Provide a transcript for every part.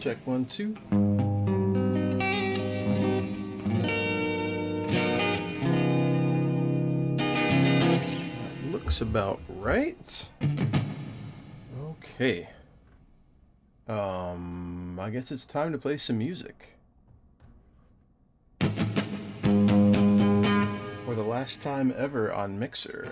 Check 1, 2. That looks about right. Okay. I guess it's time to play some music. For the last time ever on Mixer.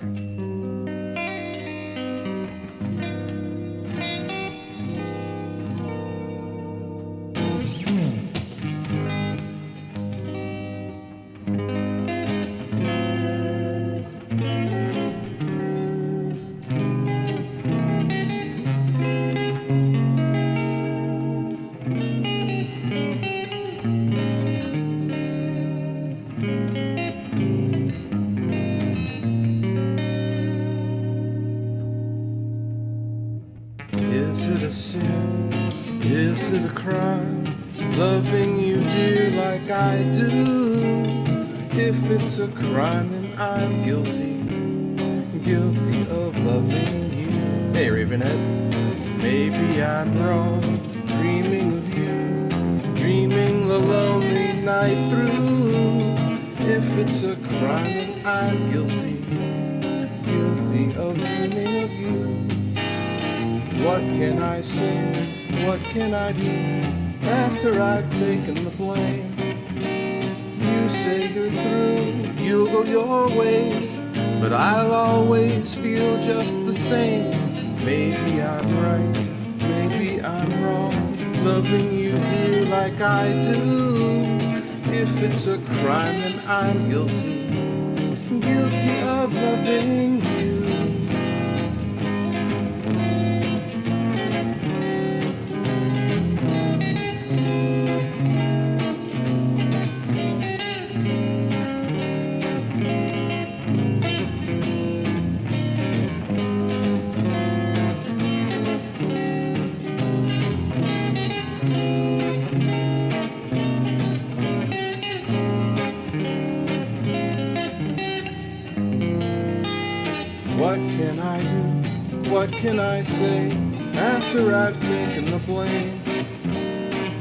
Is it a sin? Is it a crime? Loving you, dear, like I do. If it's a crime, then I'm guilty. Guilty of loving you. Hey, Ravenhead. Maybe I'm wrong, dreaming of you. Dreaming the lonely night through. If it's a crime, then I'm guilty. Guilty of dreaming of you. What can I say? What can I do after I've taken the blame? You say you're through, you'll go your way, but I'll always feel just the same. Maybe I'm right, maybe I'm wrong, loving you, dear, like I do. If it's a crime, then I'm guilty, guilty of loving you. What can I do? What can I say after I've taken the blame?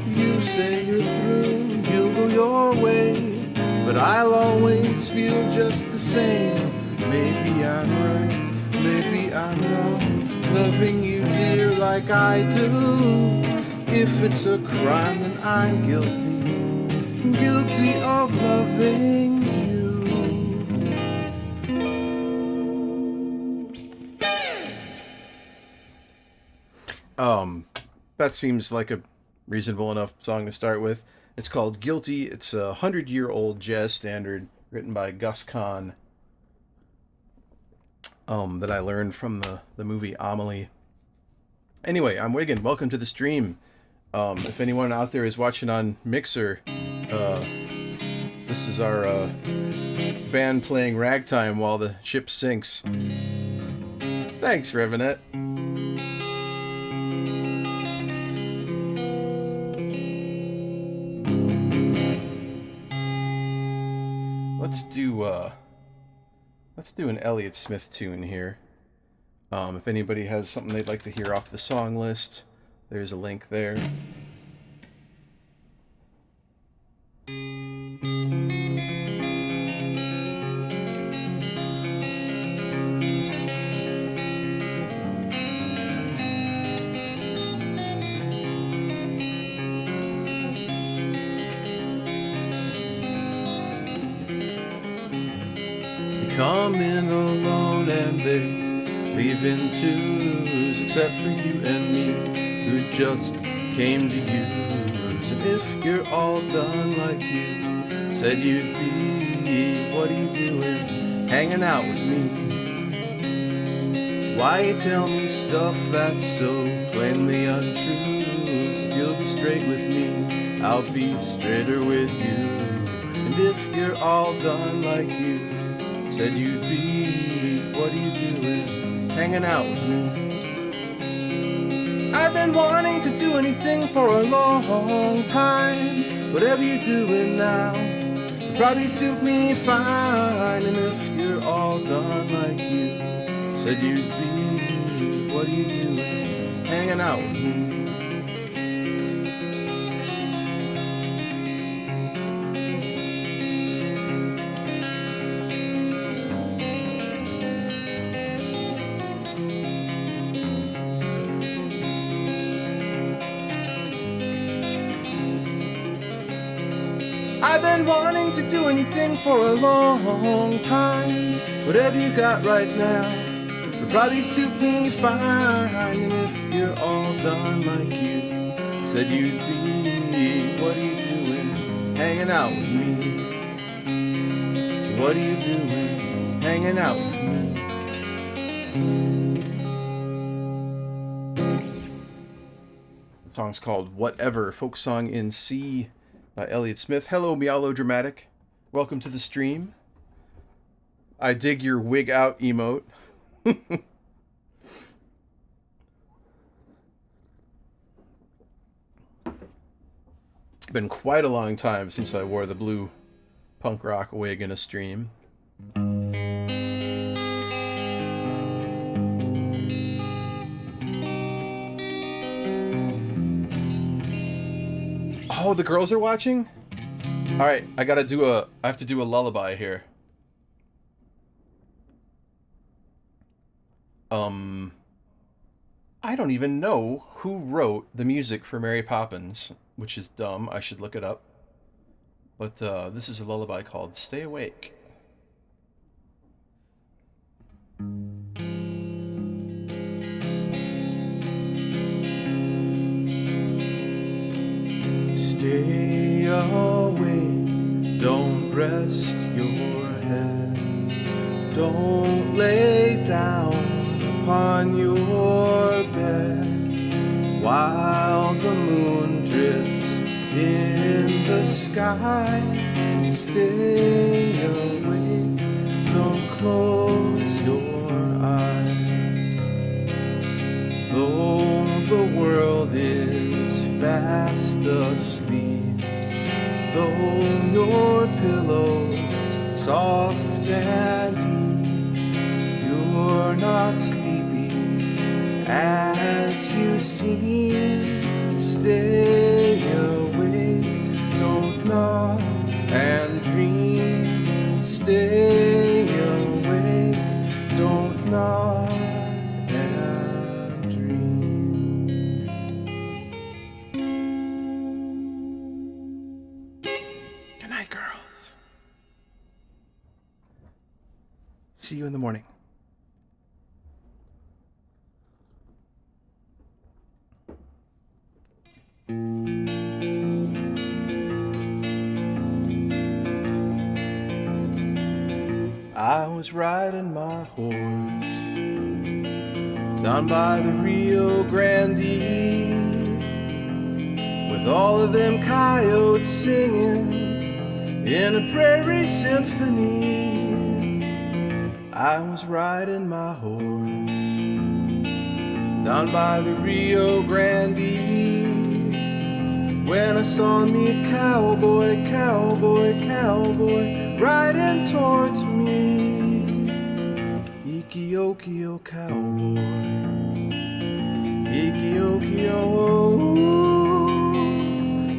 You say you're through, you'll go your way, but I'll always feel just the same. Maybe I'm right, maybe I'm wrong, loving you, dear, like I do. If it's a crime, then I'm guilty, guilty of loving you. That seems like a reasonable enough song to start with. It's called Guilty. It's a 100-year-old jazz standard written by Gus Kahn that I learned from the movie Amelie. Anyway, I'm Wiggin. Welcome to the stream. If anyone out there is watching on Mixer, this is our band playing ragtime while the ship sinks. Thanks, Revenant. Let's do an Elliot Smith tune here. If anybody has something they'd like to hear off the song list, there's a link there. Come in alone and they leave in twos, except for you and me, who just came to use. And if you're all done like you said you'd be, what are you doing hanging out with me? Why you tell me stuff that's so plainly untrue? If you'll be straight with me, I'll be straighter with you. And if you're all done like you said you'd be, what are you doing hanging out with me? I've been wanting to do anything for a long time. Whatever you're doing now would probably suit me fine. And if you're all done like you said you'd be, what are you doing hanging out with me? I've been wanting to do anything for a long time. Whatever you got right now would probably suit me fine. And if you're all done like you said you'd be, what are you doing hanging out with me? What are you doing hanging out with me? The song's called Whatever, folk song in C by Elliot Smith. Hello, Meowlo Welcome to the stream. I dig your wig out emote. Been quite a long time since I wore the blue punk rock wig in a stream. Oh, the girls are watching? All right, I have to do a lullaby here. I don't even know who wrote the music for Mary Poppins, which is dumb. I should look it up. But this is a lullaby called Stay Awake. Stay awake, don't rest your head. Don't lay down upon your bed while the moon drifts in the sky. Stay awake, don't close your eyes. Though the world is fast asleep, though your pillow's soft and deep, you're not sleepy as you seem. Stay awake, don't nod and dream. Stay awake, don't nod and dream. Good night, girls. See you in the morning. I was riding my horse down by the Rio Grande with all of them coyotes singing in a prairie symphony. I was riding my horse down by the Rio Grande when I saw me a cowboy, cowboy, cowboy riding towards me. Ikio-kio cowboy, Ikio-kio,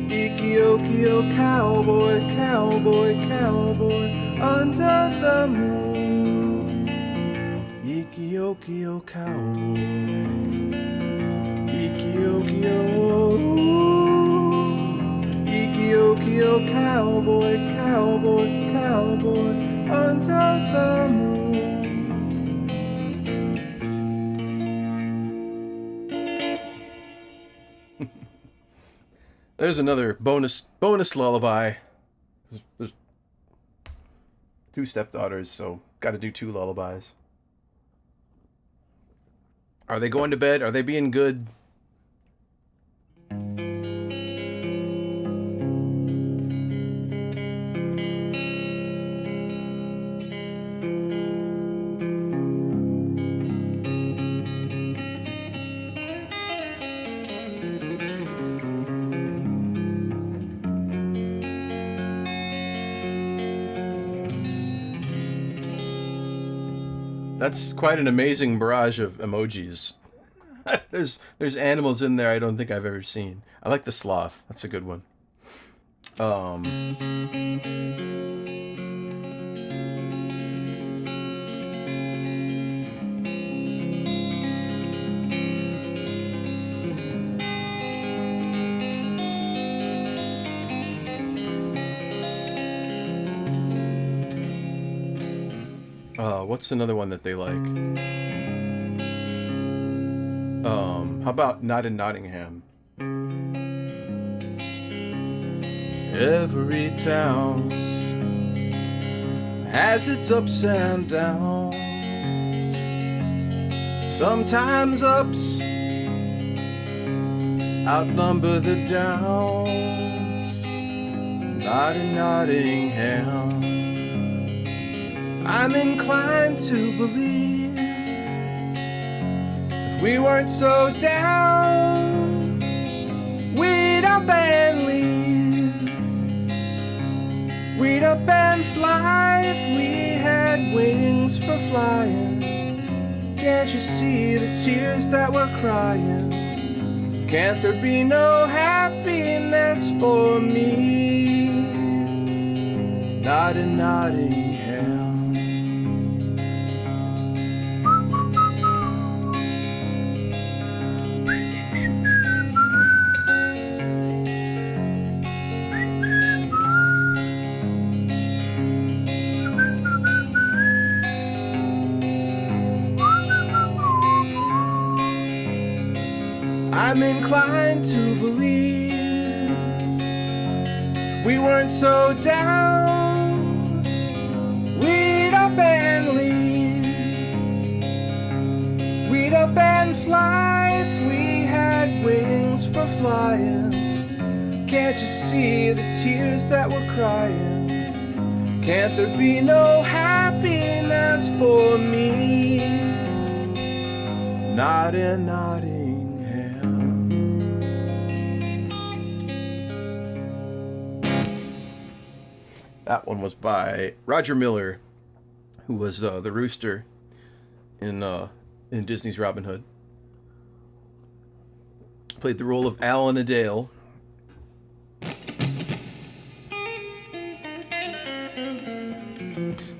Ikio-kio cowboy, cowboy, cowboy under the moon. Ikio-kio cowboy, Ikio-kio, Ikio-kio cowboy, cowboy, cowboy under the moon. There's another bonus lullaby. There's two stepdaughters, so got to do two lullabies. Are they going to bed? Are they being good? That's quite an amazing barrage of emojis. There's animals in there I don't think I've ever seen. I like the sloth. That's a good one. What's another one that they like? How about Not in Nottingham? Every town has its ups and downs. Sometimes ups outnumber the downs. Not in Nottingham. I'm inclined to believe if we weren't so down, we'd up and leave. We'd up and fly if we had wings for flying. Can't you see the tears that we're crying? Can't there be no happiness for me? Not in Nottingham. I'm inclined to believe we weren't so down, we'd up and leave. We'd up and fly if we had wings for flying. Can't you see the tears that we're crying? Can't there be no happiness for me? Not in Nottingham. That one was by Roger Miller, who was the rooster in Disney's Robin Hood. Played the role of Alan Adale.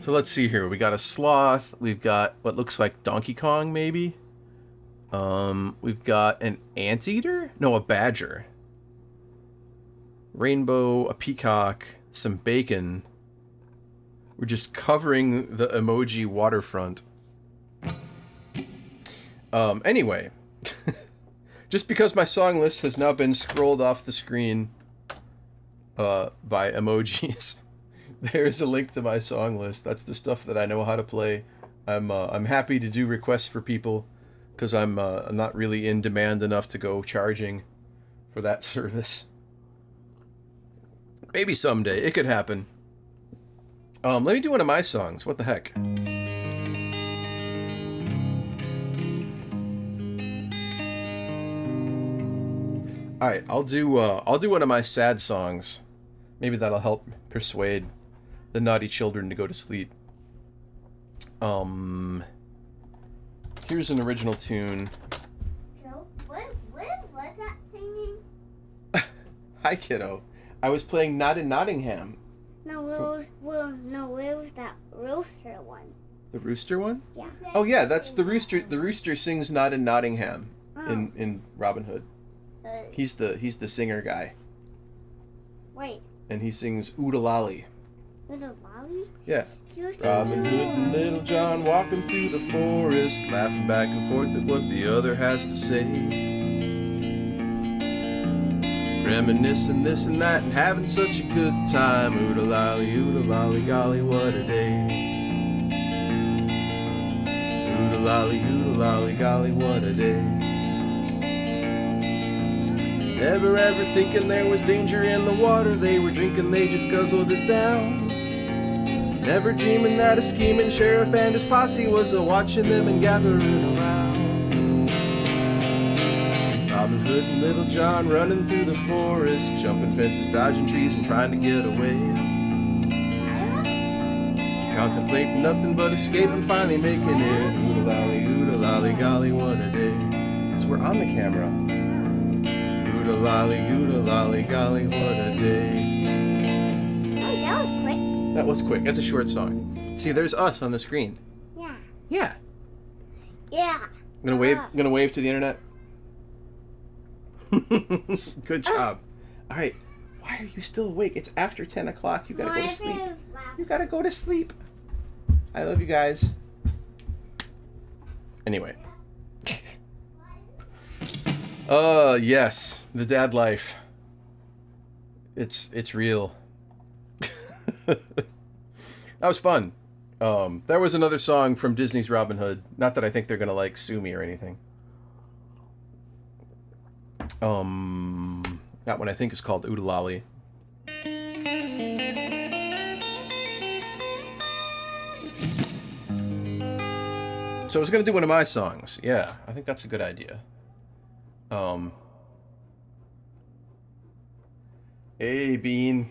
So let's see here. We got a sloth. We've got what looks like Donkey Kong, maybe. We've got an anteater? No, a badger. Rainbow, a peacock, some bacon. We're just covering the emoji waterfront. Anyway, just because my song list has now been scrolled off the screen by emojis, there's a link to my song list. That's the stuff that I know how to play. I'm happy to do requests for people because I'm not really in demand enough to go charging for that service. Maybe someday. It could happen. Let me do one of my songs. What the heck? Alright, I'll do one of my sad songs. Maybe that'll help persuade the naughty children to go to sleep. Here's an original tune. Joe, what was that singing? Hi, kiddo. I was playing Not in Nottingham. No, where was that rooster one? The rooster one? Yeah. Oh yeah, that's the rooster. The rooster sings Not in Nottingham in Robin Hood. He's the singer guy. Wait. And he sings Oodalali. Oodalali? Yeah. Robin Hood and Little John walking through the forest, laughing back and forth at what the other has to say. Reminiscing this and that and having such a good time. Oodalali, golly, what a day. Oodalali, golly, what a day. Never ever thinking there was danger in the water they were drinking, they just guzzled it down. Never dreaming that a scheming sheriff and his posse was a-watching them and gathering around. Robin Hood and Little John running through the forest, jumping fences, dodging trees and trying to get away. Contemplating nothing but escape and finally making it. Oodalali, golly, what a day. Because we're on the camera. Oodalali, golly, what a day. Oh, that was quick. That was quick. That's a short song. See, there's us on the screen. Yeah. Yeah. Yeah. I'm gonna wave to the internet. Good job. All right. Why are you still awake? It's after 10 o'clock. You gotta go to sleep. You gotta go to sleep. I love you guys. Anyway. Yes, the dad life. It's real. That was fun. There was another song from Disney's Robin Hood. Not that I think they're gonna like sue me or anything. That one I think is called Oodalali. So I was gonna do one of my songs. Yeah, I think that's a good idea. Hey, Bean.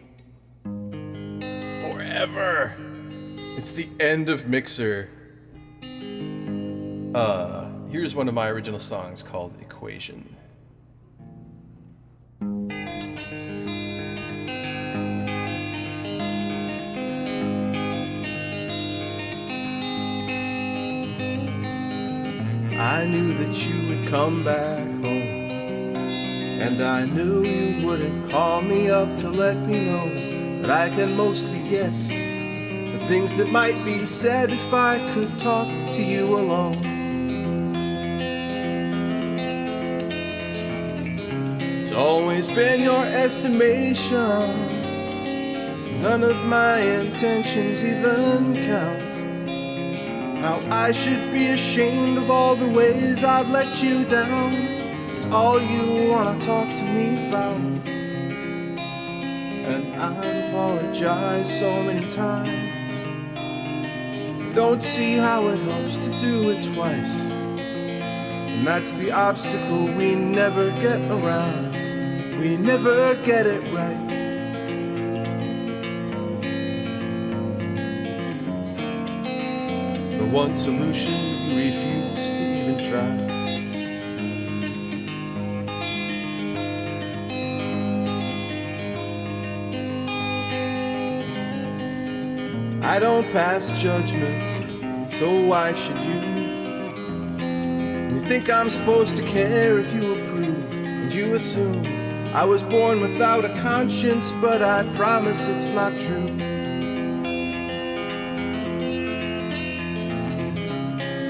Forever. It's the end of Mixer. Here's one of my original songs called Equation. I knew that you would come back home, and I knew you wouldn't call me up to let me know, but I can mostly guess the things that might be said if I could talk to you alone. It's always been your estimation, none of my intentions even count. How I should be ashamed of all the ways I've let you down. It's all you wanna talk to me about. And I've apologized so many times. Don't see how it helps to do it twice. And that's the obstacle we never get around. We never get it right. The one solution you refuse to even try. I don't pass judgment, so why should you? You think I'm supposed to care if you approve, and you assume I was born without a conscience, but I promise it's not true.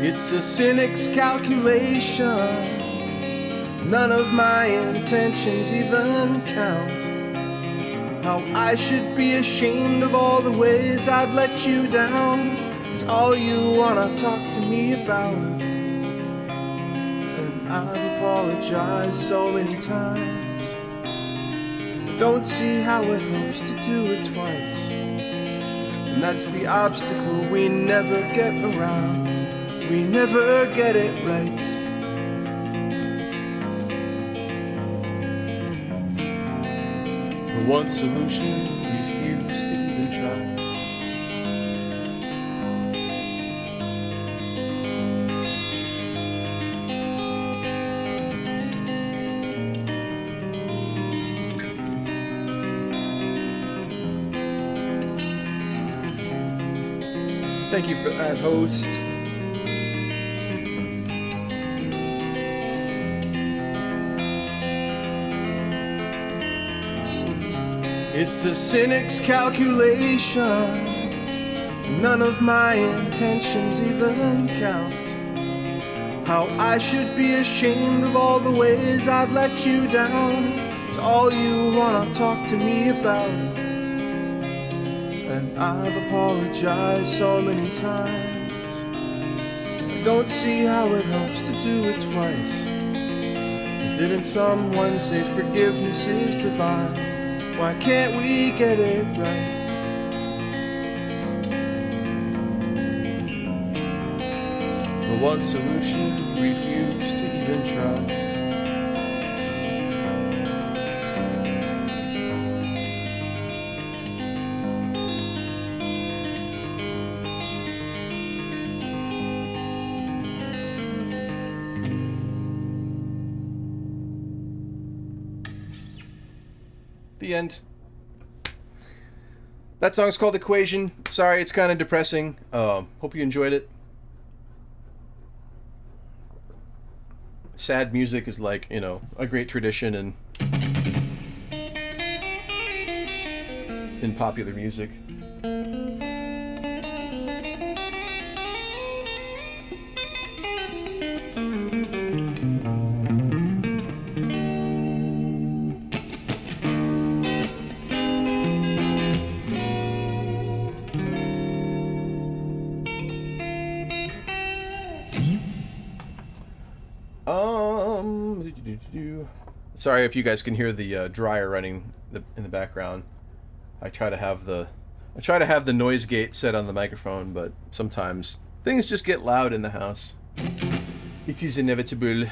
It's a cynic's calculation. None of my intentions even count. How I should be ashamed of all the ways I've let you down. It's all you wanna talk to me about. And I've apologized so many times. Don't see how it helps to do it twice. And that's the obstacle we never get around. We never get it right. The one solution refuse to even try. Thank you for that, host. It's a cynic's calculation. None of my intentions even count. How I should be ashamed of all the ways I've let you down. It's all you wanna talk to me about. And I've apologized so many times. I don't see how it helps to do it twice. Didn't someone say forgiveness is divine? Why can't we get it right? The one solution refuse to even try. The end. That song's called Equation. Sorry, it's kind of depressing. Hope you enjoyed it. Sad music is like, you know, a great tradition in popular music. Sorry if you guys can hear the dryer running in the background. I try to have the noise gate set on the microphone, but sometimes things just get loud in the house. It is inevitable.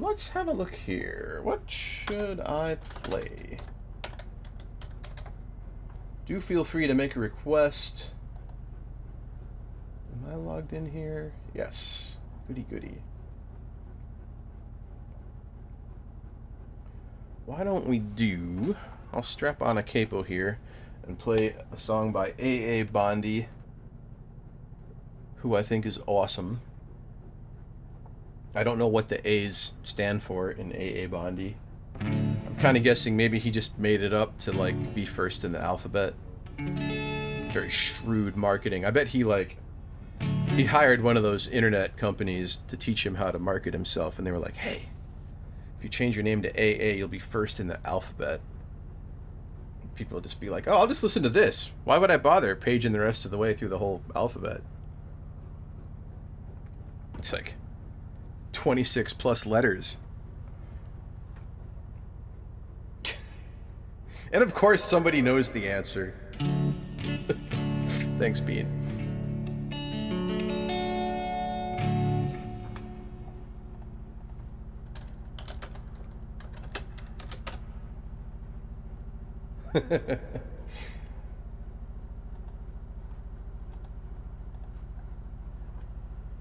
Let's have a look here. What should I play? Do feel free to make a request. Am I logged in here? Yes. Goody goody. Why don't we do... I'll strap on a capo here and play a song by A.A. Bondi, who I think is awesome. I don't know what the A's stand for in A.A. Bondi. I'm kind of guessing maybe he just made it up to like be first in the alphabet. Very shrewd marketing. I bet he hired one of those internet companies to teach him how to market himself, and they were like, hey, if you change your name to AA, you'll be first in the alphabet. People will just be like, oh, I'll just listen to this. Why would I bother paging the rest of the way through the whole alphabet? It's like 26 plus letters. And of course somebody knows the answer. Thanks, Bean.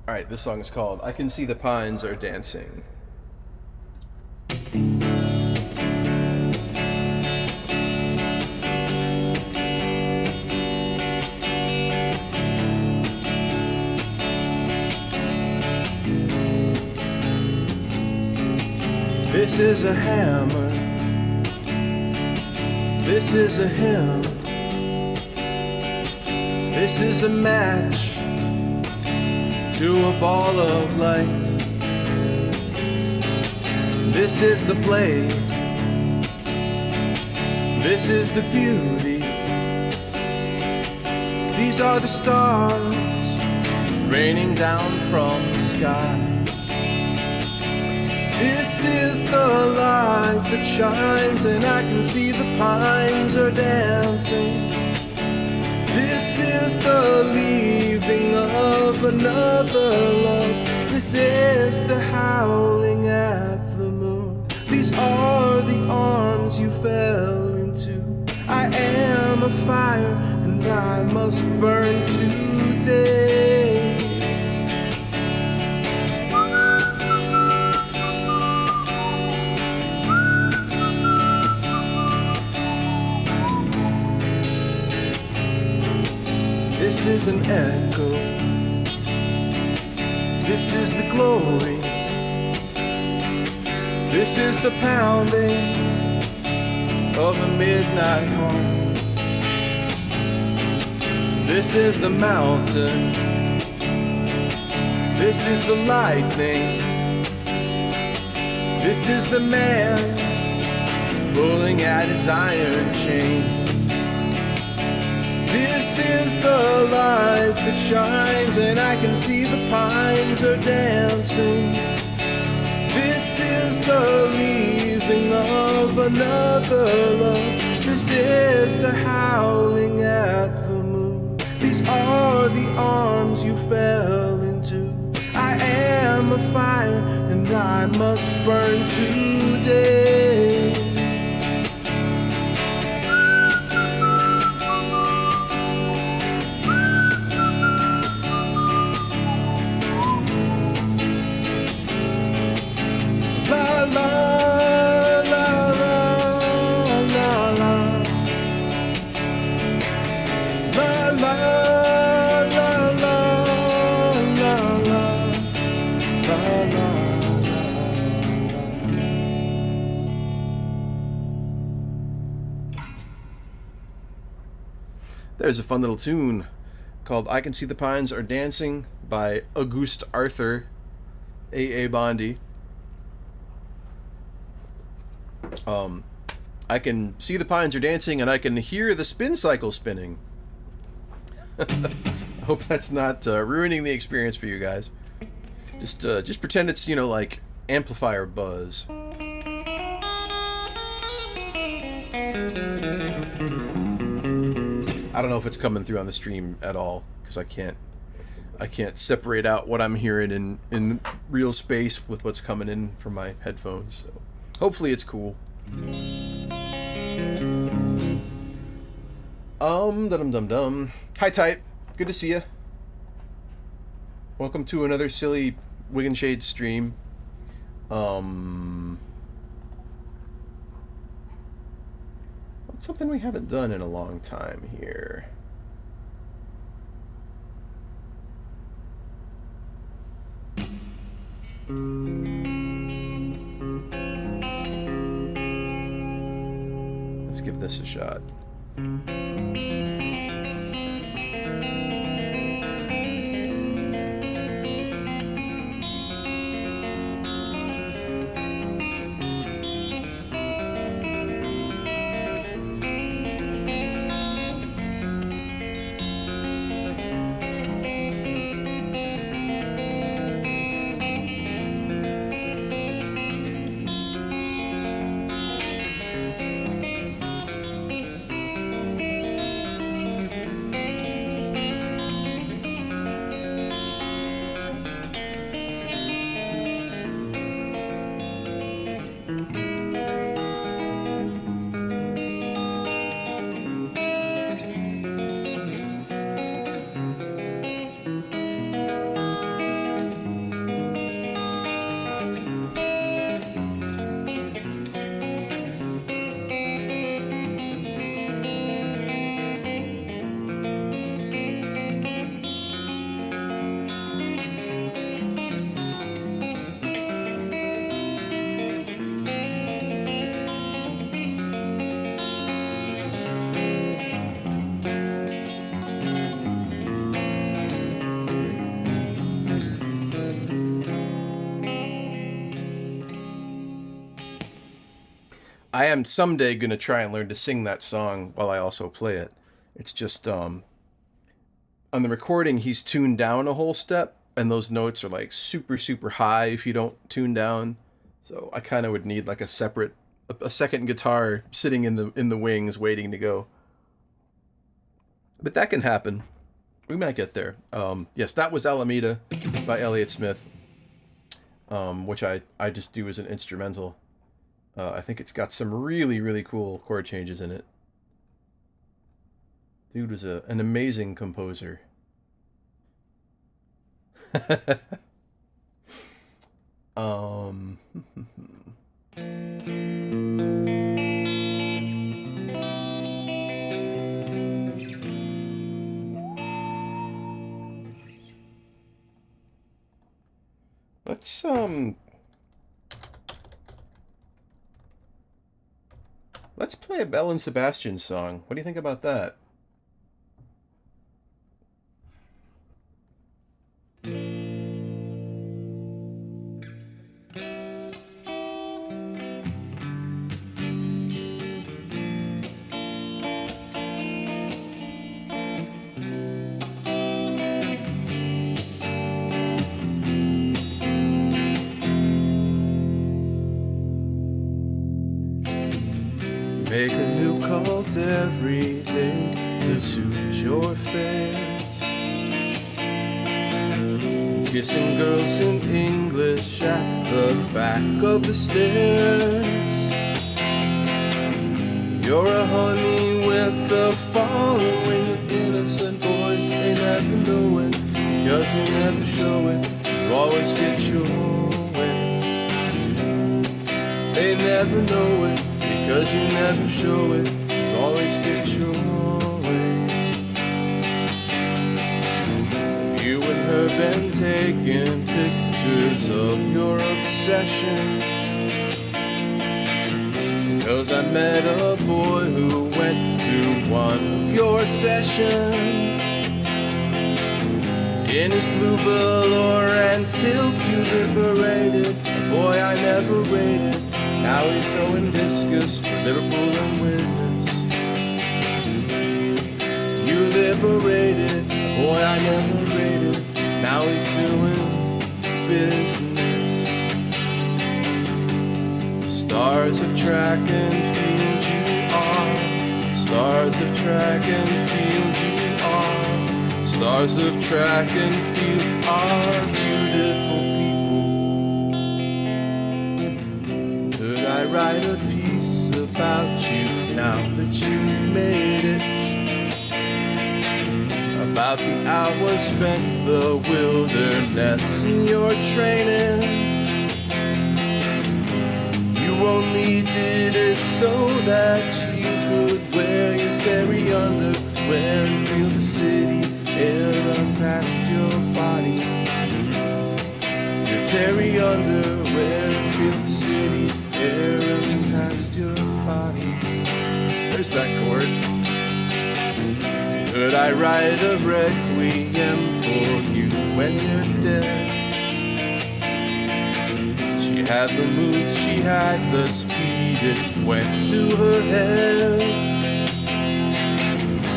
Alright, this song is called I Can See the Pines Are Dancing. This is a hammer. This is a hymn. This is a match to a ball of light. This is the blade. This is the beauty. These are the stars raining down from the sky. This is the light that shines, and I can see the pines are dancing. This is the leaving of another love. This is the howling at the moon. These are the arms you fell into. I am a fire, and I must burn today. This is an echo. This is the glory. This is the pounding of a midnight heart. This is the mountain. This is the lightning. This is the man pulling at his iron chain. This is the light that shines, and I can see the pines are dancing. This is the leaving of another love. This is the howling at the moon. These are the arms you fell into. I am a fire, and I must burn today. There's a fun little tune called I Can See the Pines Are Dancing by Auguste Arthur, A.A. Bondi. I can see the pines are dancing, and I can hear the spin cycle spinning. I hope that's not ruining the experience for you guys. Just pretend it's, like amplifier buzz. I don't know if it's coming through on the stream at all because I can't separate out what I'm hearing in real space with what's coming in from my headphones. So hopefully it's cool. Dum. Hi, Type. Good to see you. Welcome to another silly Wiggin Shade stream. Something we haven't done in a long time here. Let's give this a shot. I am someday going to try and learn to sing that song while I also play it. It's just, on the recording, he's tuned down a whole step, and those notes are like super, super high if you don't tune down. So I kind of would need like a second guitar sitting in the wings waiting to go. But that can happen. We might get there. Yes, that was Alameda by Elliot Smith, which I just do as an instrumental. I think it's got some really, really cool chord changes in it. Dude was an amazing composer. Let's play a Belle and Sebastian song. What do you think about that? Make a new cult every day to suit your face. Kissing girls in English at the back of the stairs. You're a honey with a following of innocent boys. They never know it because you never show it. You always get your way. They never know it because you never show it, you always get your way. You and her been taking pictures of your obsessions. Cause I met a boy who went to one of your sessions. In his blue velour and silk you liberated a boy I never rated. Now he's throwing discus for Liverpool and Witness. You live liberated, a boy I never rated. Now he's doing business. Stars of track and field you are. Stars of track and field you are. Stars of track and field are beautiful people. Could I write a piece about you now that you've made it? About the hours spent in the wilderness in your training. You only did it so that you could wear your terry underwear and feel the city air run past your body. Your terry underwear and feel the city air run past your body. There's that chord. Could I write a requiem for you when you're dead? She had the moves, she had the speed, it went to her head.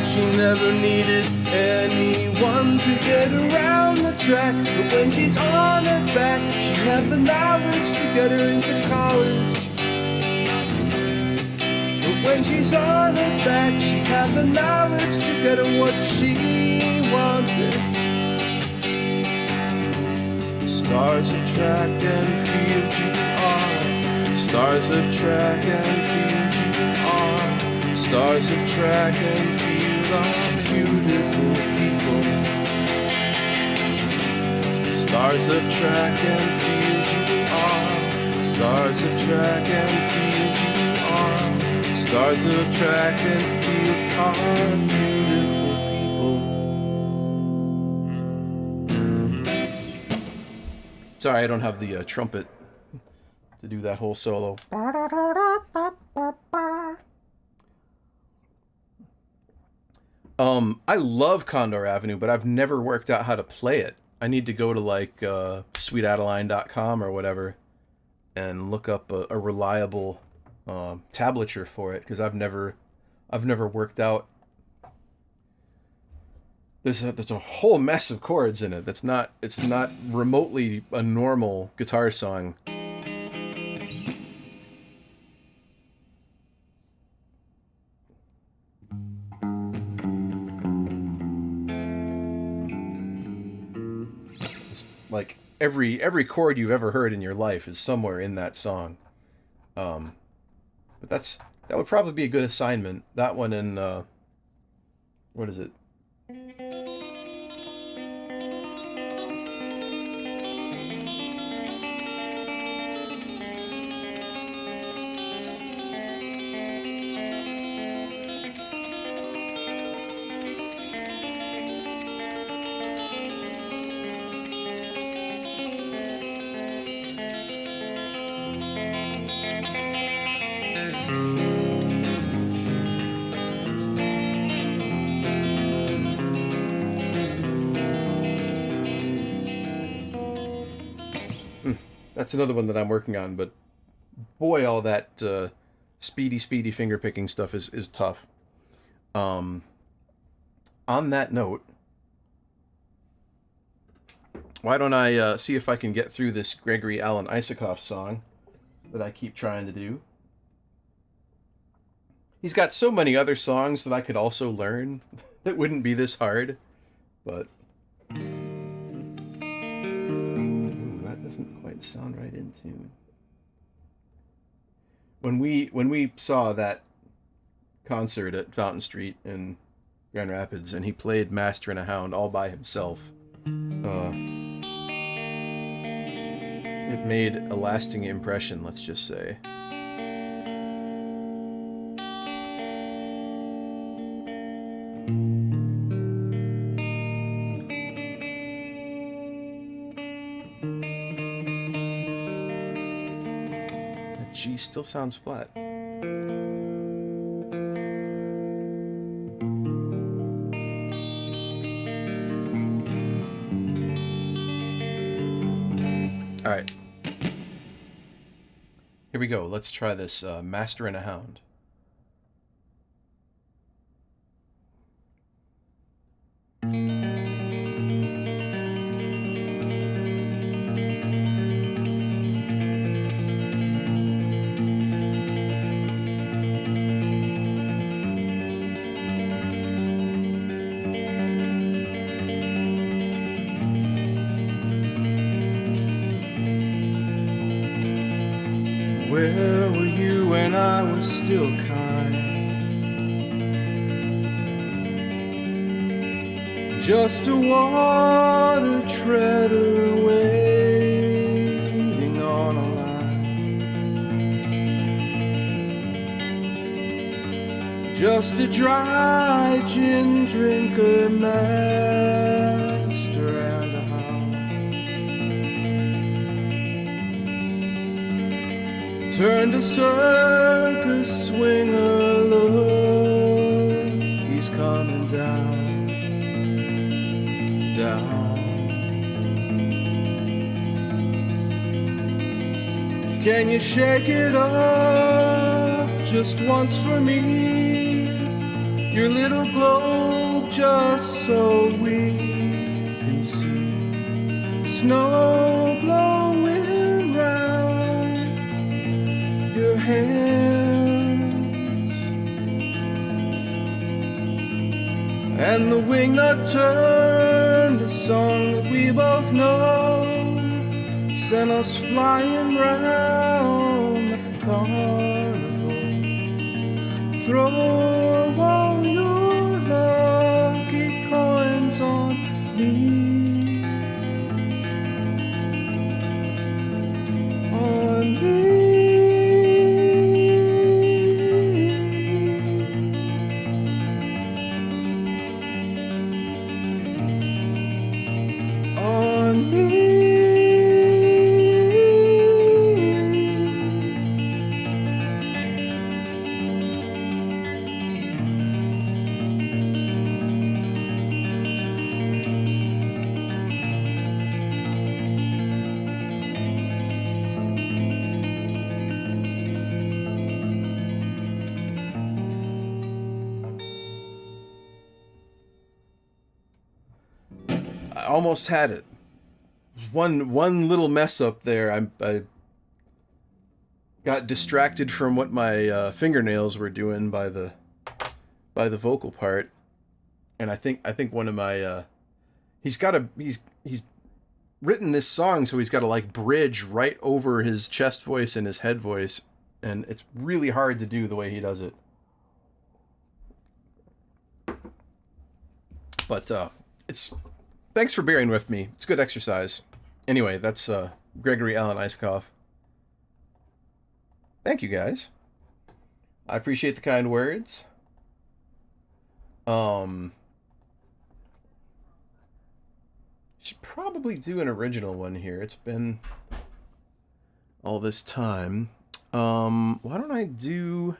She never needed anyone to get around the track, but when she's on her back, she had the knowledge to get her into college. When she's on her back, she had the knowledge to get her what she wanted. Stars of track and field you are. Stars of track and field you are. Stars of track and field are beautiful people. Stars of track and field you are. Stars of track and field you are. Stars of track and field are beautiful people. Sorry, I don't have the trumpet to do that whole solo. I love Condor Avenue, but I've never worked out how to play it. I need to go to like sweetadeline.com or whatever and look up a reliable tablature for it, because I've never worked out. There's a whole mess of chords in it. It's not remotely a normal guitar song. It's like every chord you've ever heard in your life is somewhere in that song. But that would probably be a good assignment. That one and what is it? That's another one that I'm working on, but boy, all that speedy finger picking stuff is tough. On that note, why don't I see if I can get through this Gregory Alan Isakov song that I keep trying to do. He's got so many other songs that I could also learn that wouldn't be this hard, but quite sound right in tune. When we saw that concert at Fountain Street in Grand Rapids, and he played Master and a Hound all by himself, it made a lasting impression, let's just say. G still sounds flat. All right. Here we go. Let's try this Master and a Hound. Where were you when I was still kind? Just a water treader waiting on a line. Just a dry gin drinker, master and a hound. Turned a circus swinger, look, he's coming down. Can you shake it up just once for me? Your little globe, just so we can see the snow blowing round your hands, and the wingnut turned a song that we both know, sent us flying round the carnival. Throw all your lucky coins on me, on me. I almost had it. One little mess up there. I got distracted from what my fingernails were doing by the vocal part, and I think one of my he's written this song, so he's got to like bridge right over his chest voice and his head voice, and it's really hard to do the way he does it. But it's thanks for bearing with me. It's good exercise. Anyway, that's Gregory Alan Eiskopf. Thank you, guys. I appreciate the kind words. Should probably do an original one here. It's been all this time. Why don't I do...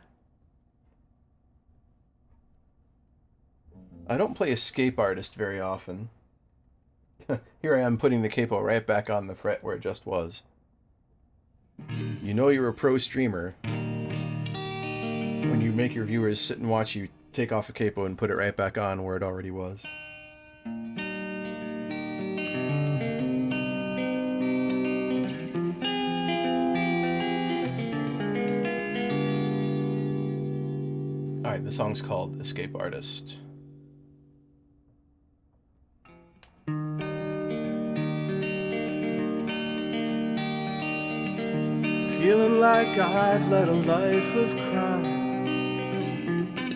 I don't play Escape Artist very often. Here I am putting the capo right back on the fret where it just was. You know you're a pro streamer when you make your viewers sit and watch you take off a capo and put it right back on where it already was. Alright, the song's called Escape Artist. Feeling like I've led a life of crime.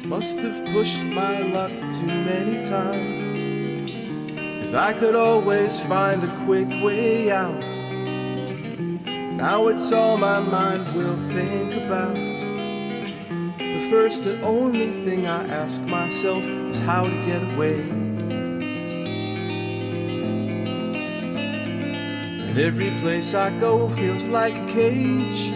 Must have pushed my luck too many times, 'cause I could always find a quick way out. Now it's all my mind will think about. The first and only thing I ask myself is how to get away. And every place I go feels like a cage.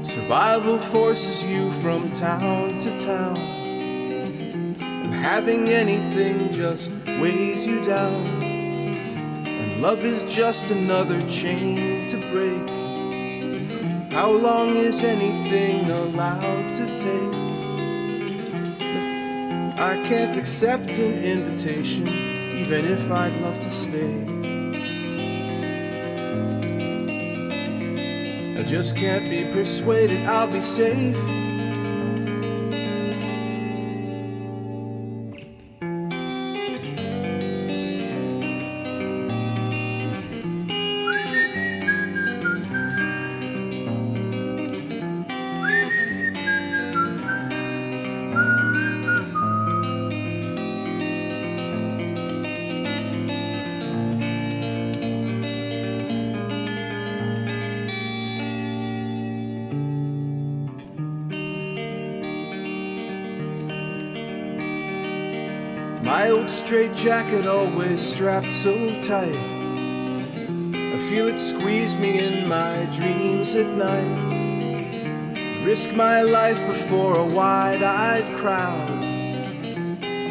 Survival forces you from town to town, and having anything just weighs you down. And love is just another chain to break. How long is anything allowed to take? I can't accept an invitation, even if I'd love to stay. I just can't be persuaded I'll be safe. My old straitjacket always strapped so tight. I feel it squeeze me in my dreams at night. Risk my life before a wide-eyed crowd,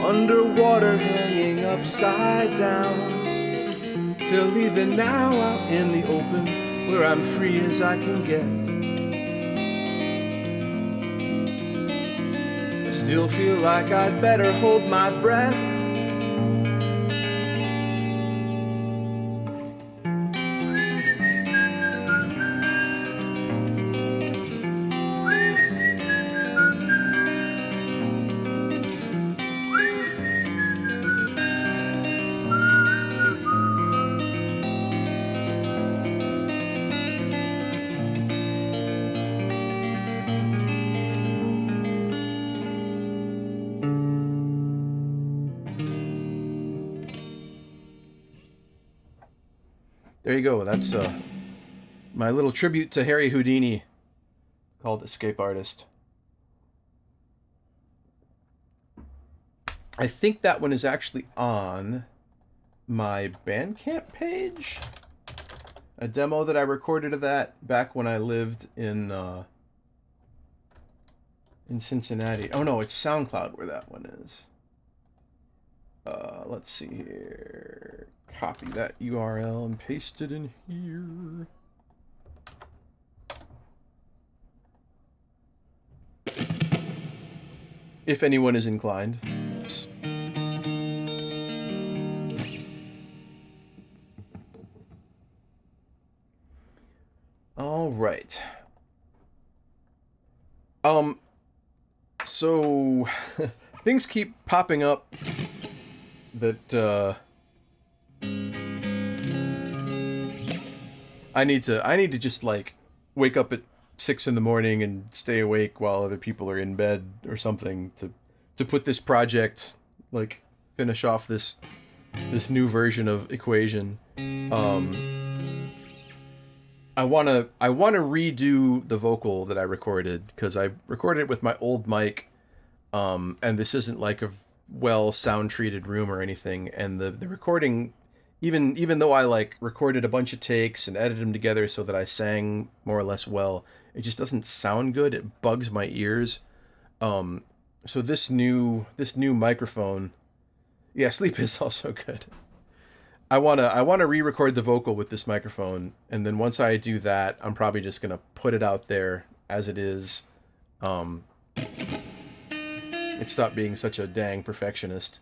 underwater hanging upside down, till even now out in the open, where I'm free as I can get. I still feel like I'd better hold my breath. There you go. That's my little tribute to Harry Houdini, called Escape Artist. I think that one is actually on my Bandcamp page. A demo that I recorded of that back when I lived in Cincinnati. Oh no, it's SoundCloud where that one is. Let's see here. Copy that URL and paste it in here. If anyone is inclined. Yes. All right. So things keep popping up that I need to just like wake up at 6 in the morning and stay awake while other people are in bed or something to put this project, like, finish off this new version of Equation. I wanna redo the vocal that I recorded, because I recorded it with my old mic, and this isn't like a well sound treated room or anything, and the recording, even though I like recorded a bunch of takes and edited them together so that I sang more or less well, it just doesn't sound good. It bugs my ears. So this new microphone, yeah, sleep is also good. I wanna re-record the vocal with this microphone, and then once I do that, I'm probably just gonna put it out there as it is. It stopped being such a dang perfectionist.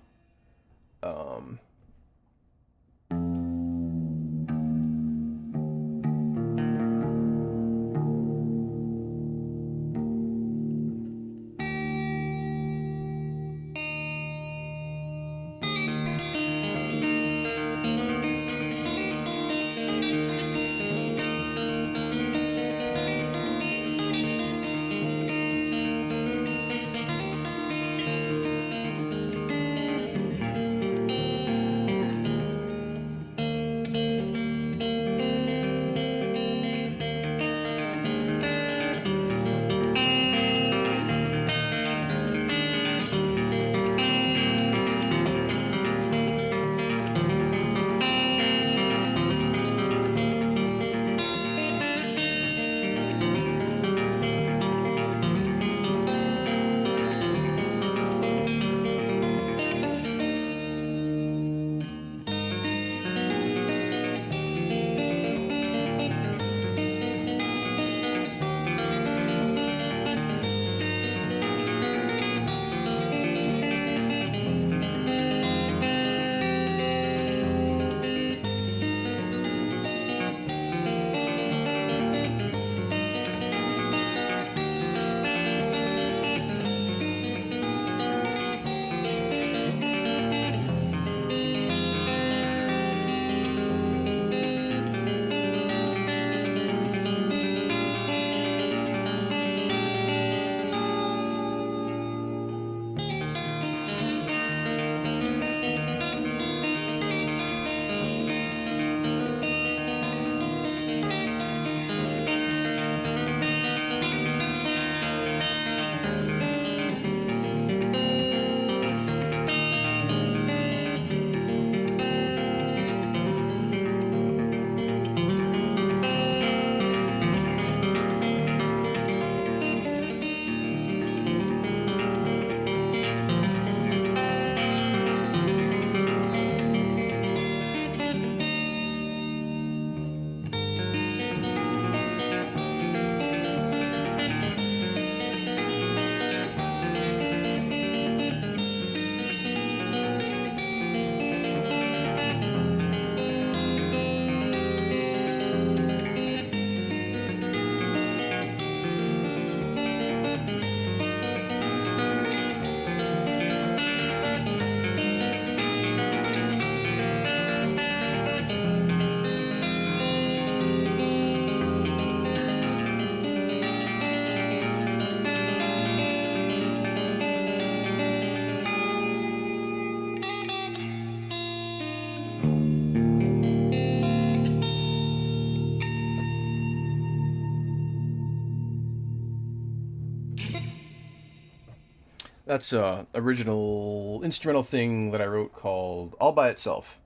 That's a original instrumental thing that I wrote called All by Itself,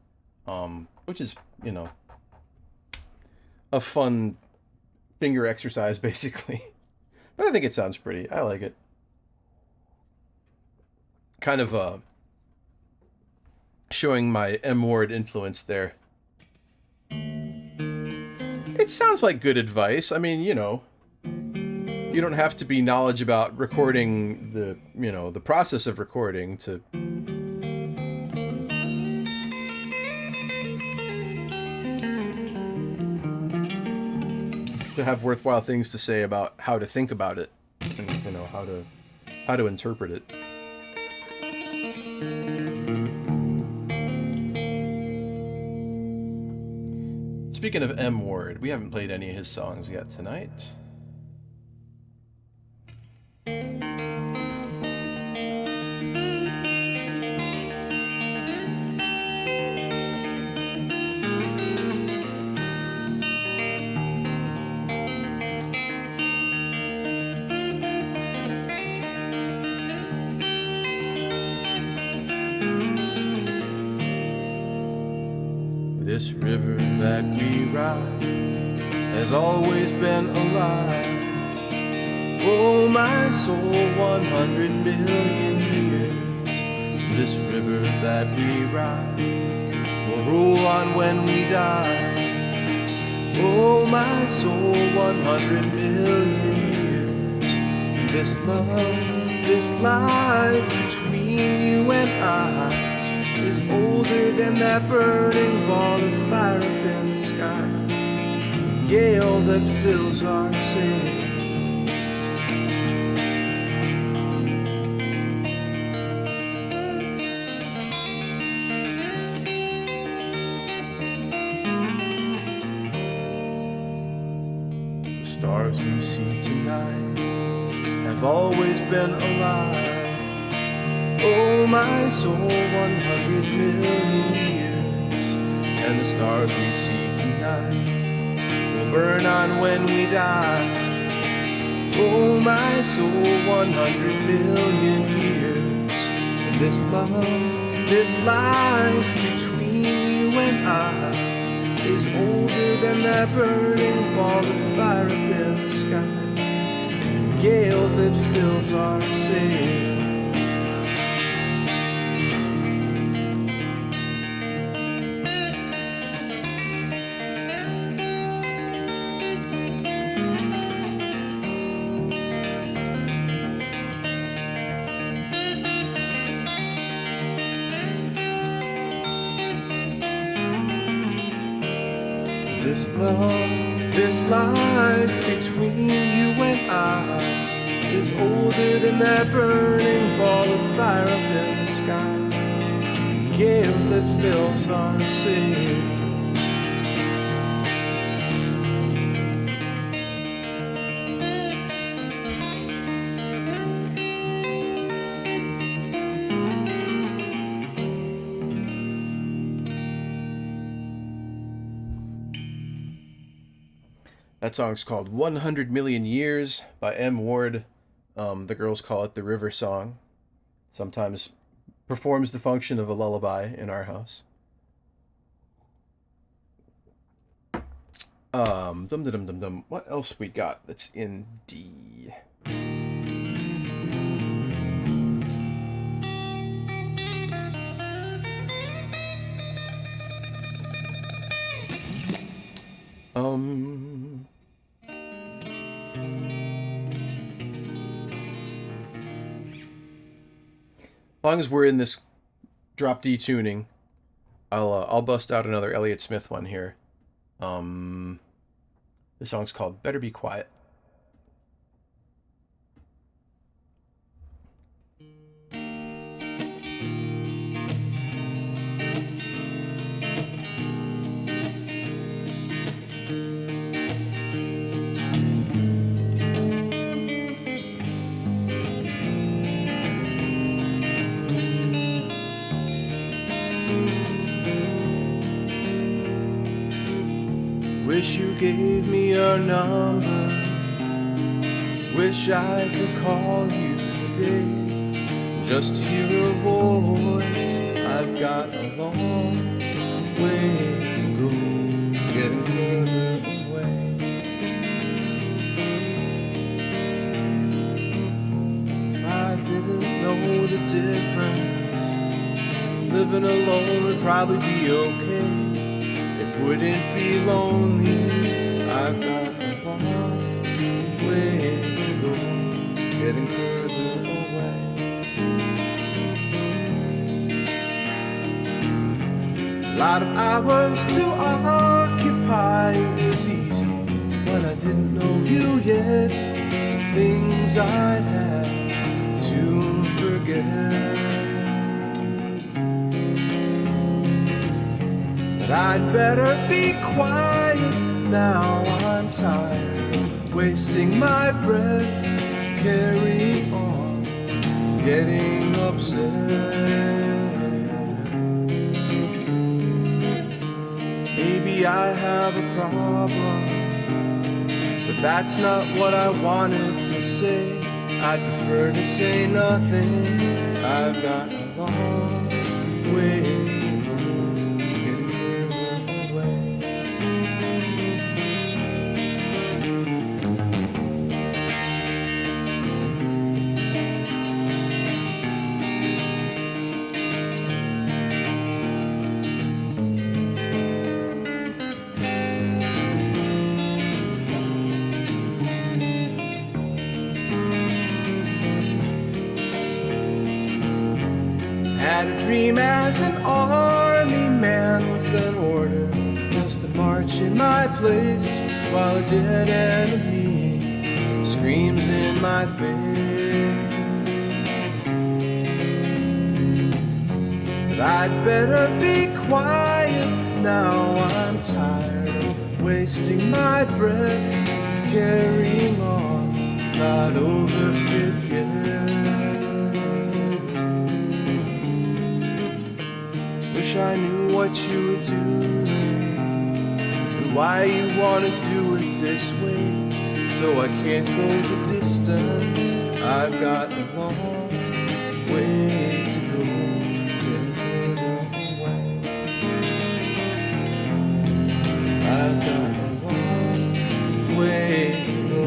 which is, you know, a fun finger exercise basically. But I think it sounds pretty. I like it. Kind of showing my M Ward influence there. It sounds like good advice. I mean, you know, you don't have to be knowledge about recording the process of recording to have worthwhile things to say about how to think about it and, you know, how to interpret it. Speaking of M Ward, we haven't played any of his songs yet tonight. This river that we ride has always been alive. Oh, my soul, 100 million years. This river that we ride will roll on when we die. Oh, my soul, 100 million years. This love, this life between you and I is older than that burning ball of fire up in the sky, the gale that fills our sails. The stars we see tonight have always been alive. Oh, my soul, 100 million years. And the stars we see tonight will burn on when we die. Oh, my soul, 100 million years. And this love, this life between you and I is older than that burning ball of fire up in the sky, the gale that fills our sails. This love, this life between you and I is older than that burning ball of fire up in the sky, the gale that fills our sails. That song's called 100 Million Years by M. Ward. The girls call it the river song. Sometimes performs the function of a lullaby in our house. Dum dum dum dum dum. What else we got that's in D? As long as we're in this drop D tuning, I'll bust out another Elliot Smith one here. This song's called "Better Be Quiet." Wish you gave me your number. Wish I could call you today. just to hear her voice. I've got a long way to go, getting further away. If I didn't know the difference, living alone would probably be okay. It wouldn't be lonely. I've got a long way to go, getting further away. A lot of hours to occupy. It was easy when I didn't know you yet. Things I'd have to forget. But I'd better be quiet now. I'm tired, wasting my breath. Carry on, getting upset. Maybe I have a problem, but that's not what I wanted to say. I'd prefer to say nothing. I've got a long way to go, getting further away. Had a dream as an army man with an order just to march in my place, while a dead enemy screams in my face. But I'd better be quiet now. I'm tired of wasting my breath, carrying on, not over it yet. Wish I knew what you were doing and why you want to do it this way. So I can't go the distance. I've got a long way to go, getting further away. I've got a long way to go.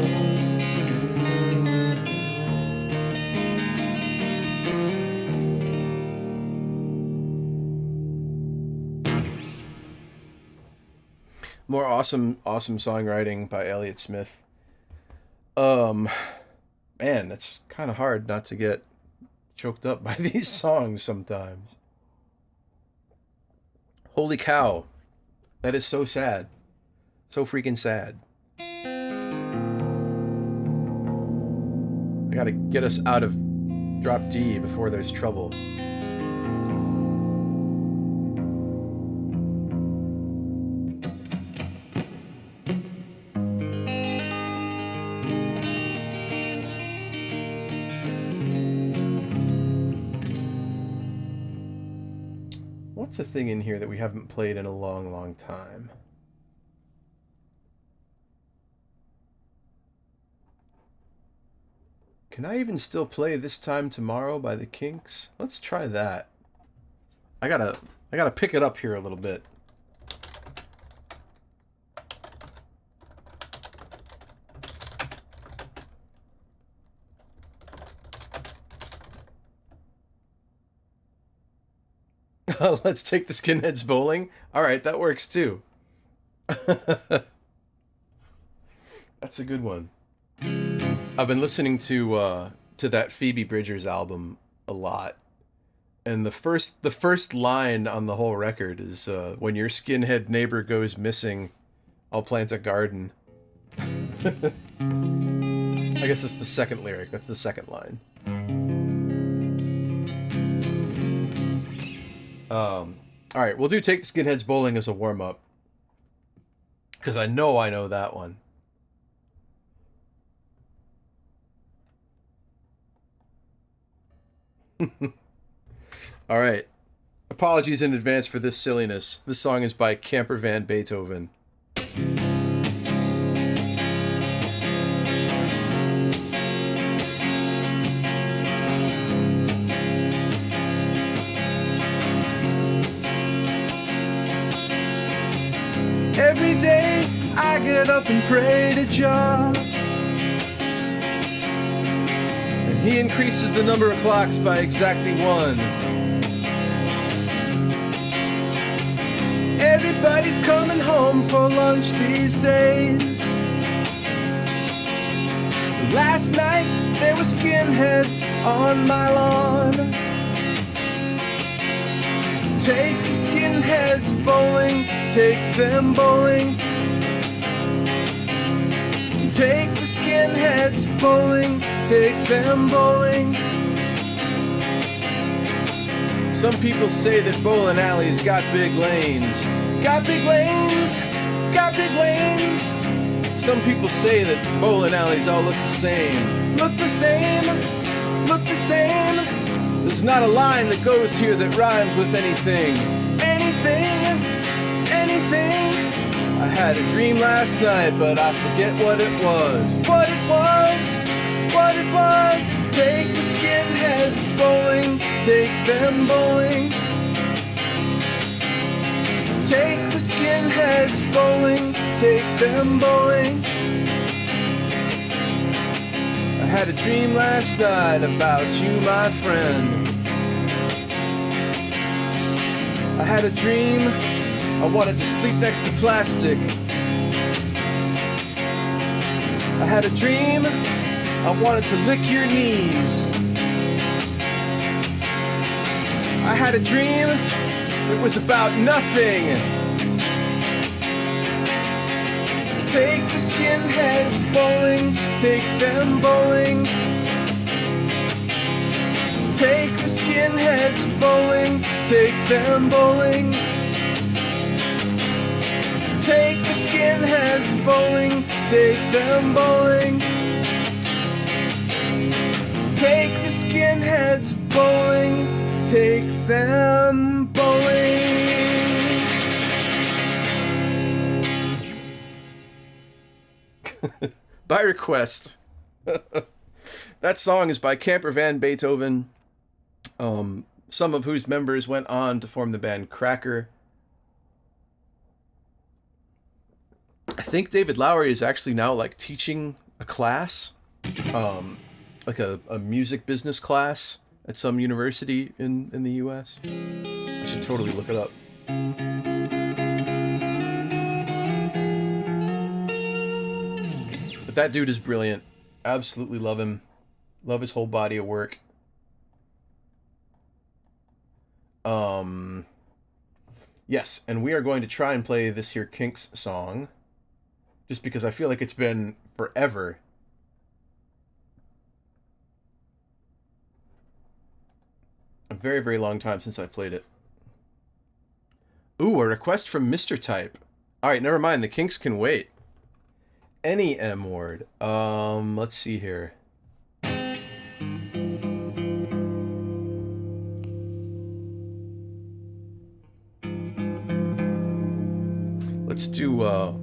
More awesome songwriting by Elliot Smith. Man, it's kind of hard not to get choked up by these songs sometimes. Holy cow. That is so sad. So freaking sad. I gotta get us out of drop D before there's trouble. What's a thing in here that we haven't played in a long, long time? Can I even still play This Time Tomorrow by the Kinks? Let's try that. I gotta pick it up here a little bit. Let's take the Skinheads bowling. All right, that works too. That's a good one. I've been listening to that Phoebe Bridgers album a lot, and the first line on the whole record is "When your skinhead neighbor goes missing, I'll plant a garden." I guess that's the second lyric. That's the second line. All right, we'll do Take the Skinheads Bowling as a warm-up, because I know that one. All right. Apologies in advance for this silliness. This song is by Camper Van Beethoven. get up and pray to Jah, and he increases the number of clocks by exactly one. Everybody's coming home for lunch these days. Last night there were skinheads on my lawn. Take the skinheads bowling, take them bowling. Take the skinheads bowling, take them bowling. Some people say that bowling alleys got big lanes. Got big lanes, got big lanes. Some people say that bowling alleys all look the same. Look the same, look the same. There's not a line that goes here that rhymes with anything. Anything, anything. I had a dream last night, but I forget what it was. What it was, what it was. Take the skinheads bowling, take them bowling. Take the skinheads bowling, take them bowling. I had a dream last night about you, my friend. I had a dream I wanted to sleep next to plastic. I had a dream I wanted to lick your knees. I had a dream that was about nothing. Take the skinheads bowling, take them bowling. Take the skinheads bowling, take them bowling. Take the skinheads bowling, take them bowling. Take the skinheads bowling, take them bowling. By request. That song is by Camper Van Beethoven, some of whose members went on to form the band Cracker. I think David Lowery is actually now like teaching a class, like a music business class at some university in the US. I should totally look it up. But that dude is brilliant. Absolutely love him. Love his whole body of work. Yes, and we are going to try and play this here Kinks song, just because I feel like it's been forever. A very, very long time since I played it. Ooh, a request from Mr. Type. Alright, never mind, the Kinks can wait. Any M word. Let's see here.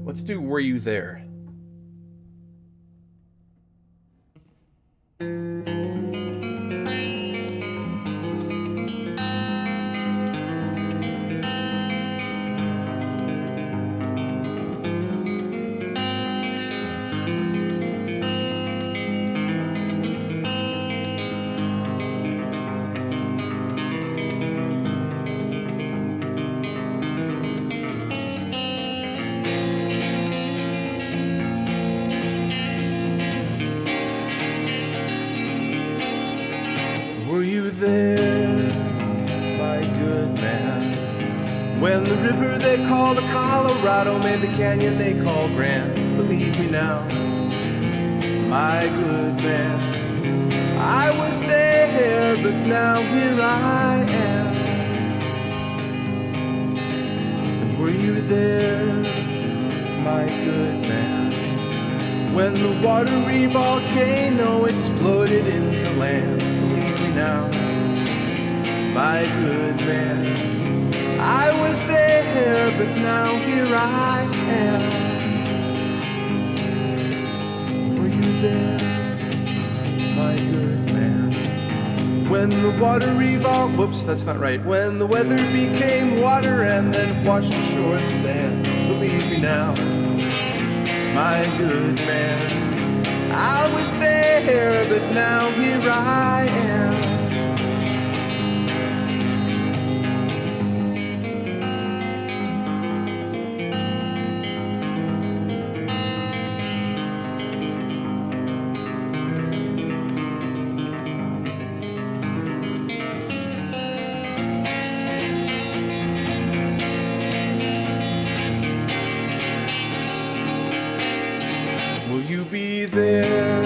Let's do Were You There? Were you there, my good man, when the river they call the Colorado made the canyon they call Grand? Believe me now, my good man, I was there, but now here I am. And were you there, my good man, when the watery volcano exploded into land? Now, my good man, I was there, but now here I am. Were you there, my good man, when the watery whoops, that's not right. When the weather became water and then washed ashore in sand? Believe me now, my good man. I was there, but now here I am. Will you be there,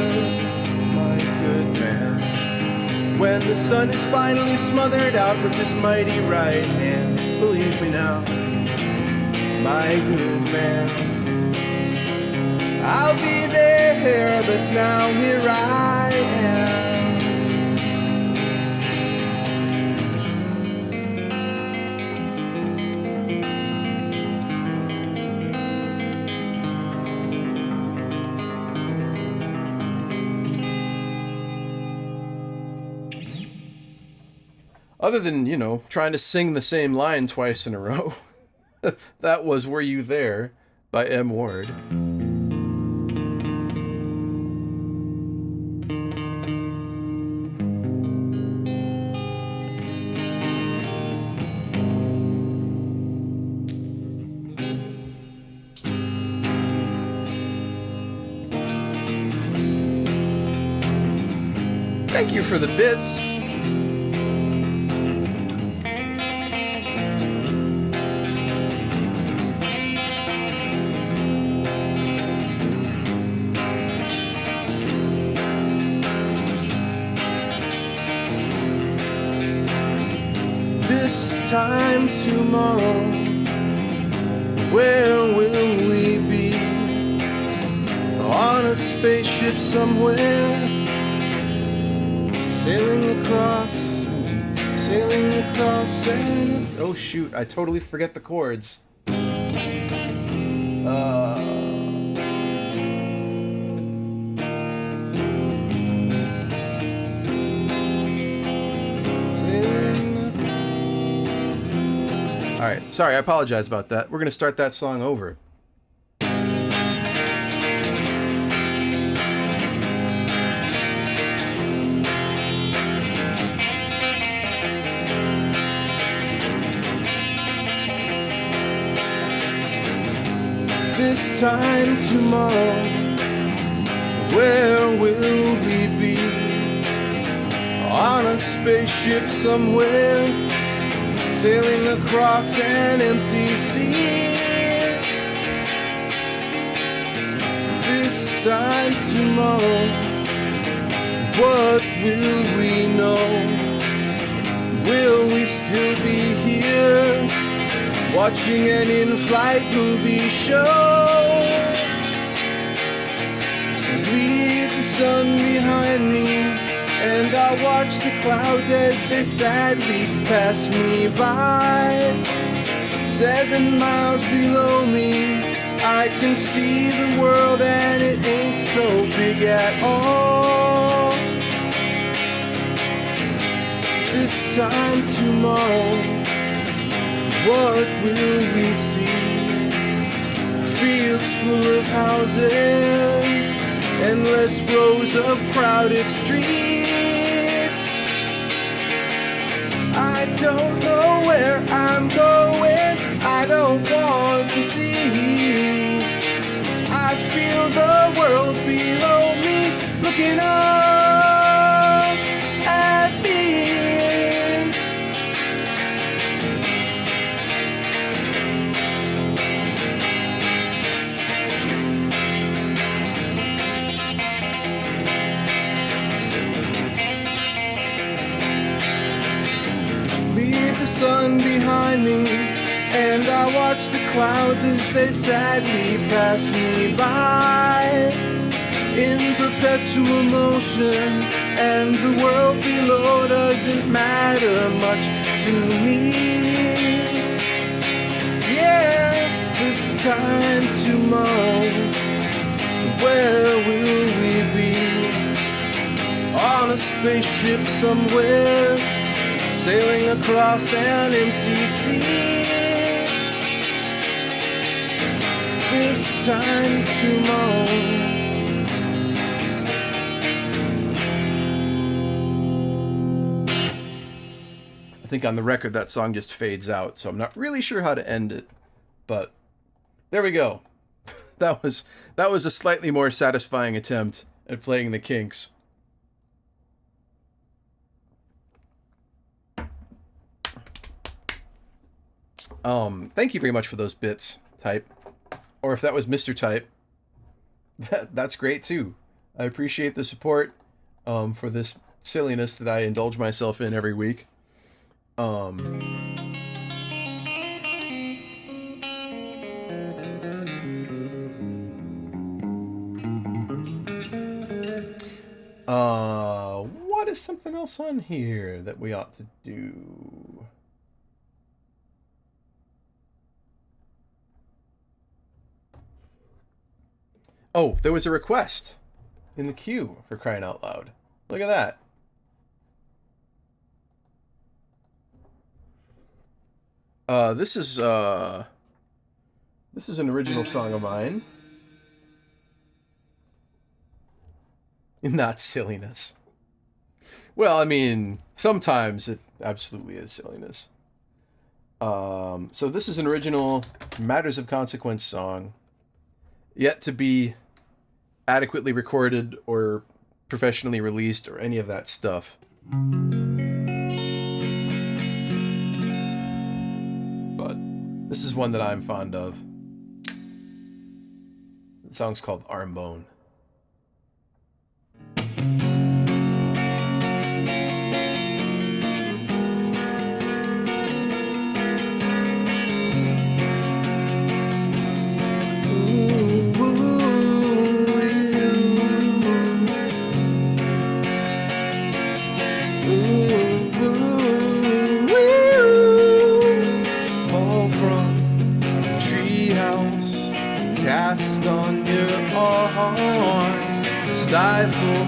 my good man, when the sun is finally smothered out with his mighty right hand? Believe me now, my good man, I'll be there, but now here I am. Other than, you know, trying to sing the same line twice in a row. That was Were You There by M. Ward. Thank you for the bits. This time tomorrow, where will we be? On a spaceship somewhere, sailing across and... Oh shoot, I totally forget the chords. Alright, sorry, I apologize about that. We're gonna start that song over. This time tomorrow, where will we be? On a spaceship somewhere, sailing across an empty sea. This time tomorrow, what will we know? Will we still be here, watching an in-flight movie show? Leave the sun behind me, and I'll watch the clouds as they sadly pass me by. 7 miles below me, I can see the world, and it ain't so big at all. This time tomorrow, what will we see? Fields full of houses, endless rows of crowded streets. I don't know where I'm going, I don't want to see. I feel the world below me looking up at me. The sun behind me, and I watch the clouds as they sadly pass me by, in perpetual motion, and the world below doesn't matter much to me. Yeah, this time tomorrow, where will we be? On a spaceship somewhere, sailing across an empty sea. this time tomorrow. I think on the record that song just fades out, so I'm not really sure how to end it, but there we go. That was a slightly more satisfying attempt at playing the Kinks. Thank you very much for those bits, Type. Or if that was Mr. Type, that's great too. I appreciate the support for this silliness that I indulge myself in every week. What is something else on here that we ought to do? Oh, there was a request in the queue, for crying out loud. Look at that. This is an original song of mine. Not silliness. Well, I mean, sometimes it absolutely is silliness. So this is an original Matters of Consequence song, yet to be adequately recorded or professionally released or any of that stuff. But this is one that I'm fond of. The song's called Arm Bone. Stifle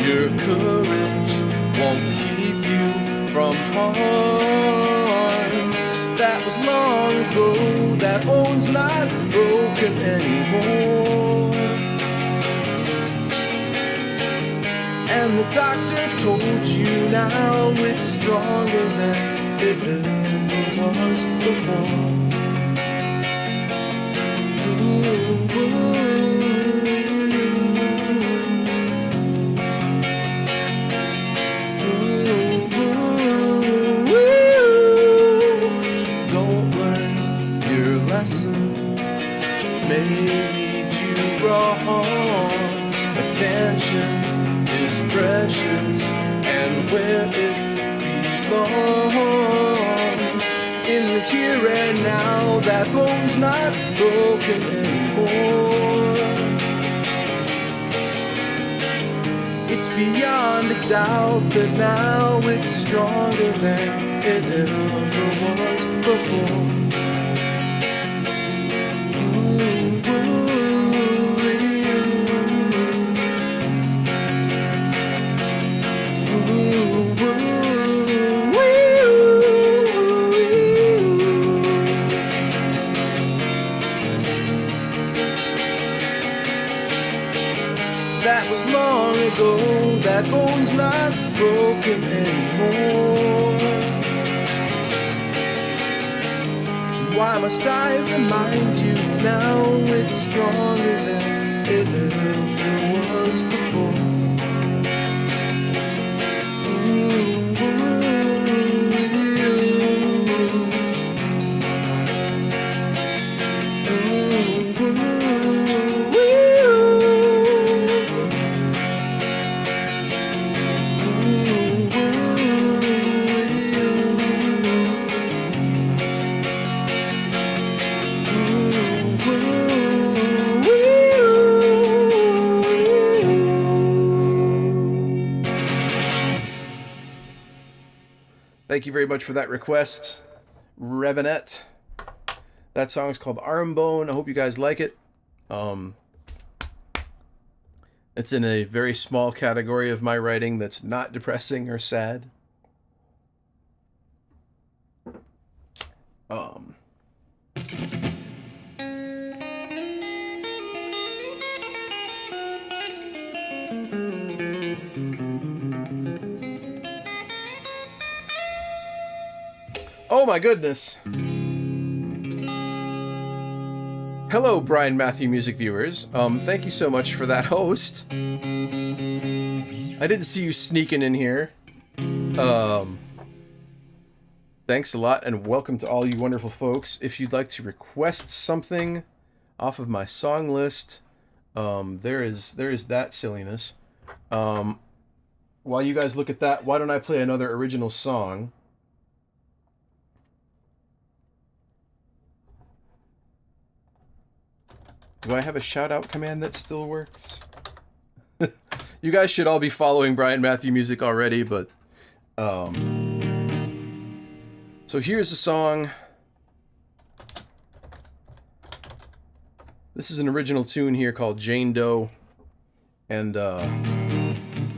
your courage, won't keep you from harm. That was long ago, that bone's not broken anymore. And the doctor told you now it's stronger than it ever was before. Attention is precious, and where it belongs, in the here and now, that bone's not broken anymore. It's beyond a doubt that now it's stronger than it ever was before. That bone's not broken anymore. Why must I remind you now it's stronger than it ever was before? Thank you very much for that request, Revenette. That song's called Arm Bone. I hope you guys like it. It's in a very small category of my writing that's not depressing or sad. Oh my goodness. Hello, Brian Matthew music viewers. Thank you so much for that host. I didn't see you sneaking in here. Thanks a lot, and welcome to all you wonderful folks. If you'd like to request something off of my song list, there is that silliness. While you guys look at that, why don't I play another original song? Do I have a shout-out command that still works? You guys should all be following Brian Matthew music already, but... So here's a song. This is an original tune here called Jane Doe. And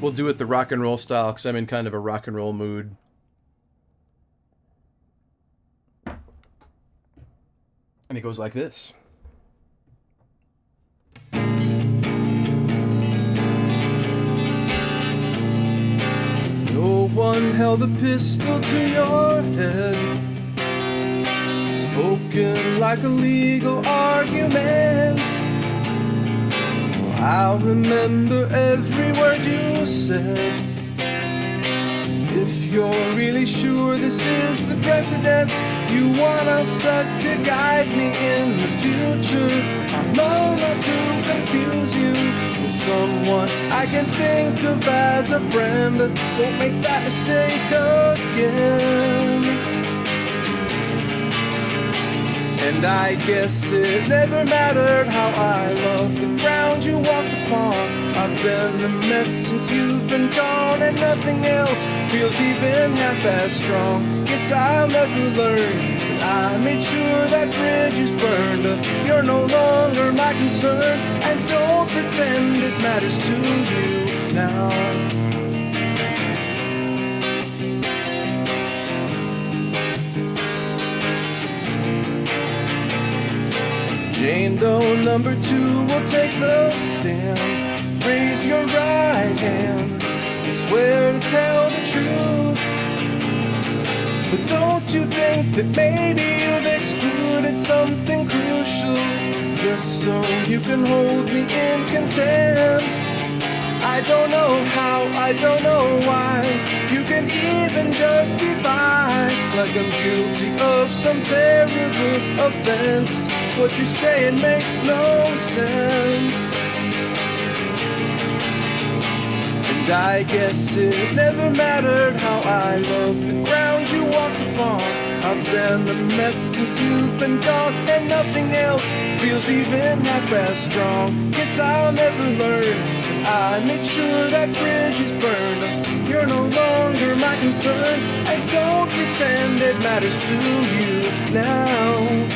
we'll do it the rock and roll style, because I'm in kind of a rock and roll mood. And it goes like this. No one held a pistol to your head, spoken like a legal argument. I'll remember every word you said. If you're really sure this is the precedent you want us set to guide me in the future, I know not to confuse you with someone I can think of as a friend. Won't make that mistake again. And I guess it never mattered how I loved the ground you walked upon. I've been a mess since you've been gone, and nothing else feels even half as strong. Guess I'll never learn that I made sure that bridge is burned. You're no longer my concern, and don't pretend it matters to you now. Jane Doe number 2 will take the stand. Raise your right hand and swear to tell the truth. But don't you think that maybe you've excluded something crucial just so you can hold me in contempt? I don't know how, I don't know why you can even justify like I'm guilty of some terrible offense. What you're saying makes no sense. And I guess it never mattered how I loved the ground you walked upon. I've been a mess since you've been gone, and nothing else feels even half as strong. Guess I'll never learn that I made sure that bridge is burned. You're no longer my concern, and don't pretend it matters to you now.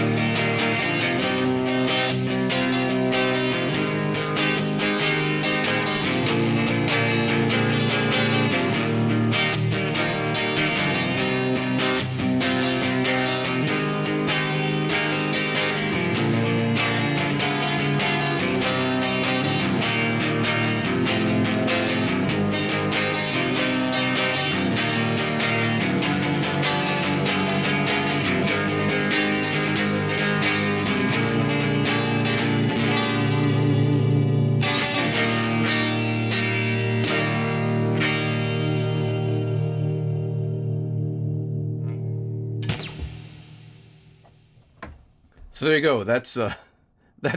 So there you go. That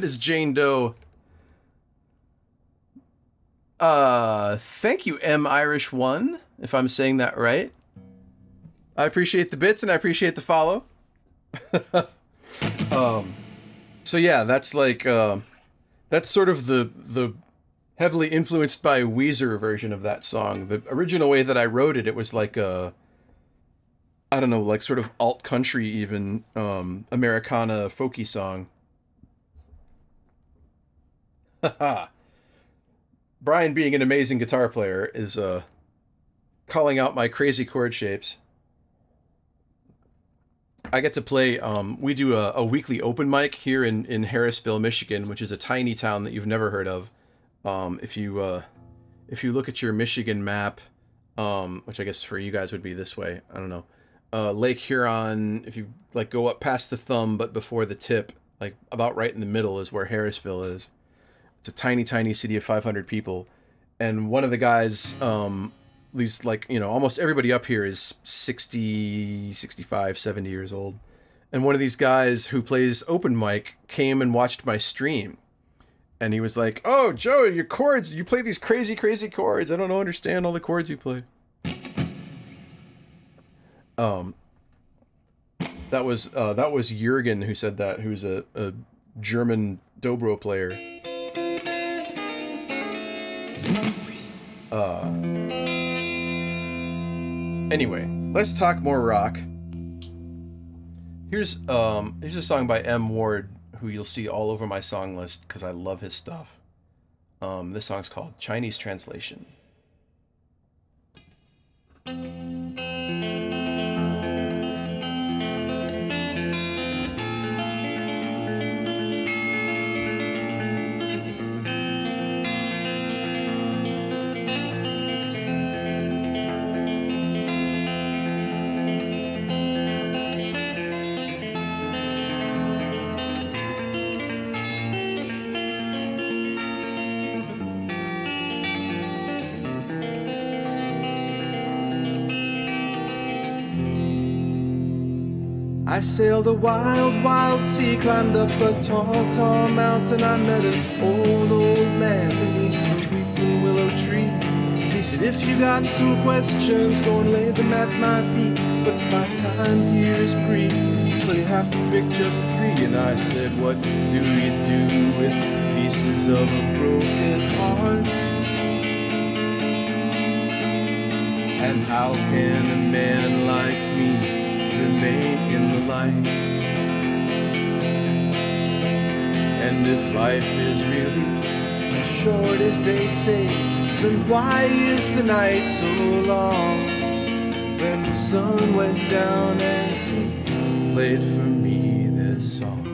is Jane Doe. Thank you, M Irish One, if I'm saying that right. I appreciate the bits and I appreciate the follow. So yeah, that's like that's sort of the heavily influenced by Weezer version of that song. The original way that I wrote it, it was like a, I don't know, like sort of alt country even, Americana folky song. Brian, being an amazing guitar player, is calling out my crazy chord shapes. I get to play, we do a weekly open mic here in Harrisville, Michigan, which is a tiny town that you've never heard of. If you look at your Michigan map, which I guess for you guys would be this way, I don't know. Lake Huron. If you like go up past the thumb, but before the tip, like about right in the middle is where Harrisville is. It's a tiny, tiny city of 500 people. And one of the guys, these like, almost everybody up here is 60, 65, 70 years old. And one of these guys who plays open mic came and watched my stream. And he was like, "Oh, Joe, your chords, you play these crazy, crazy chords. I don't understand all the chords you play." Um, that was Jürgen who said that, who's a German dobro player. Anyway, let's talk more rock. Here's a song by M. Ward, who you'll see all over my song list because I love his stuff. This song's called Chinese Translation. I sailed a wild, wild sea, climbed up a tall, tall mountain. I met an old man beneath the weeping willow tree. He said, "If you got some questions, go and lay them at my feet. But my time here is brief, so you have to pick just 3. And I said, "What do you do with pieces of a broken heart? And how can a man like me remain in the light? And if life is really as short as they say, then why is the night so long?" Then the sun went down and he played for me this song.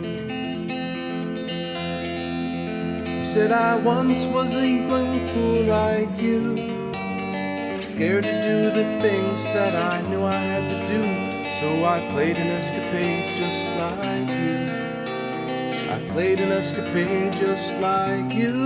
He said, "I once was a young fool like you, scared to do the things that I knew I had to do. So I played an escapade just like you. I played an escapade just like you.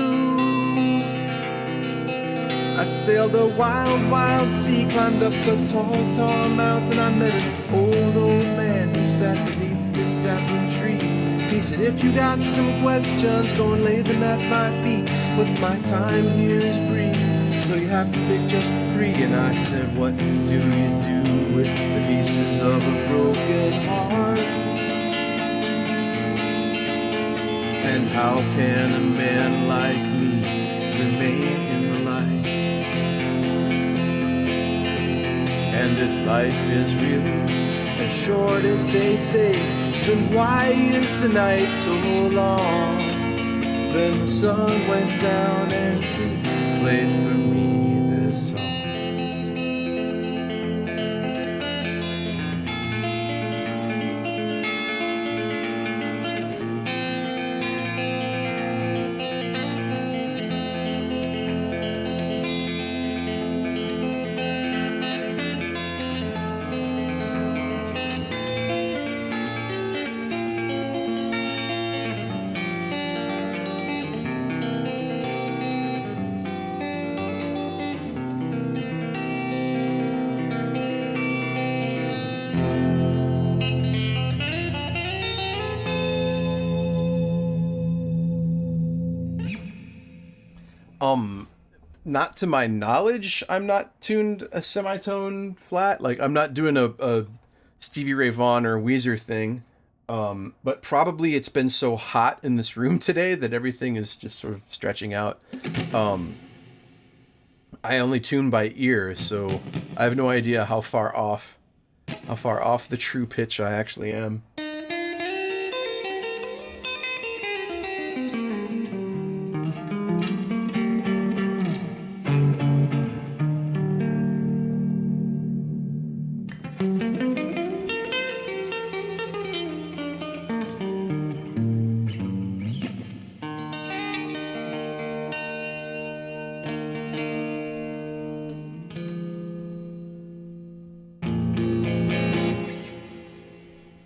I sailed a wild, wild sea, climbed up a tall, tall mountain. I met an old man, he sat beneath this sapling tree. He said, "If you got some questions, go and lay them at my feet. But my time here is brief, so you have to pick just 3. And I said, "What do you do with the pieces of a broken heart? And how can a man like me remain in the light? And if life is really as short as they say, then why is the night so long?" Then the sun went down and he played for me this song. Not to my knowledge, I'm not tuned a semitone flat. Like, I'm not doing a Stevie Ray Vaughan or Weezer thing. But probably it's been so hot in this room today that everything is just sort of stretching out. I only tune by ear, so I have no idea how far off the true pitch I actually am.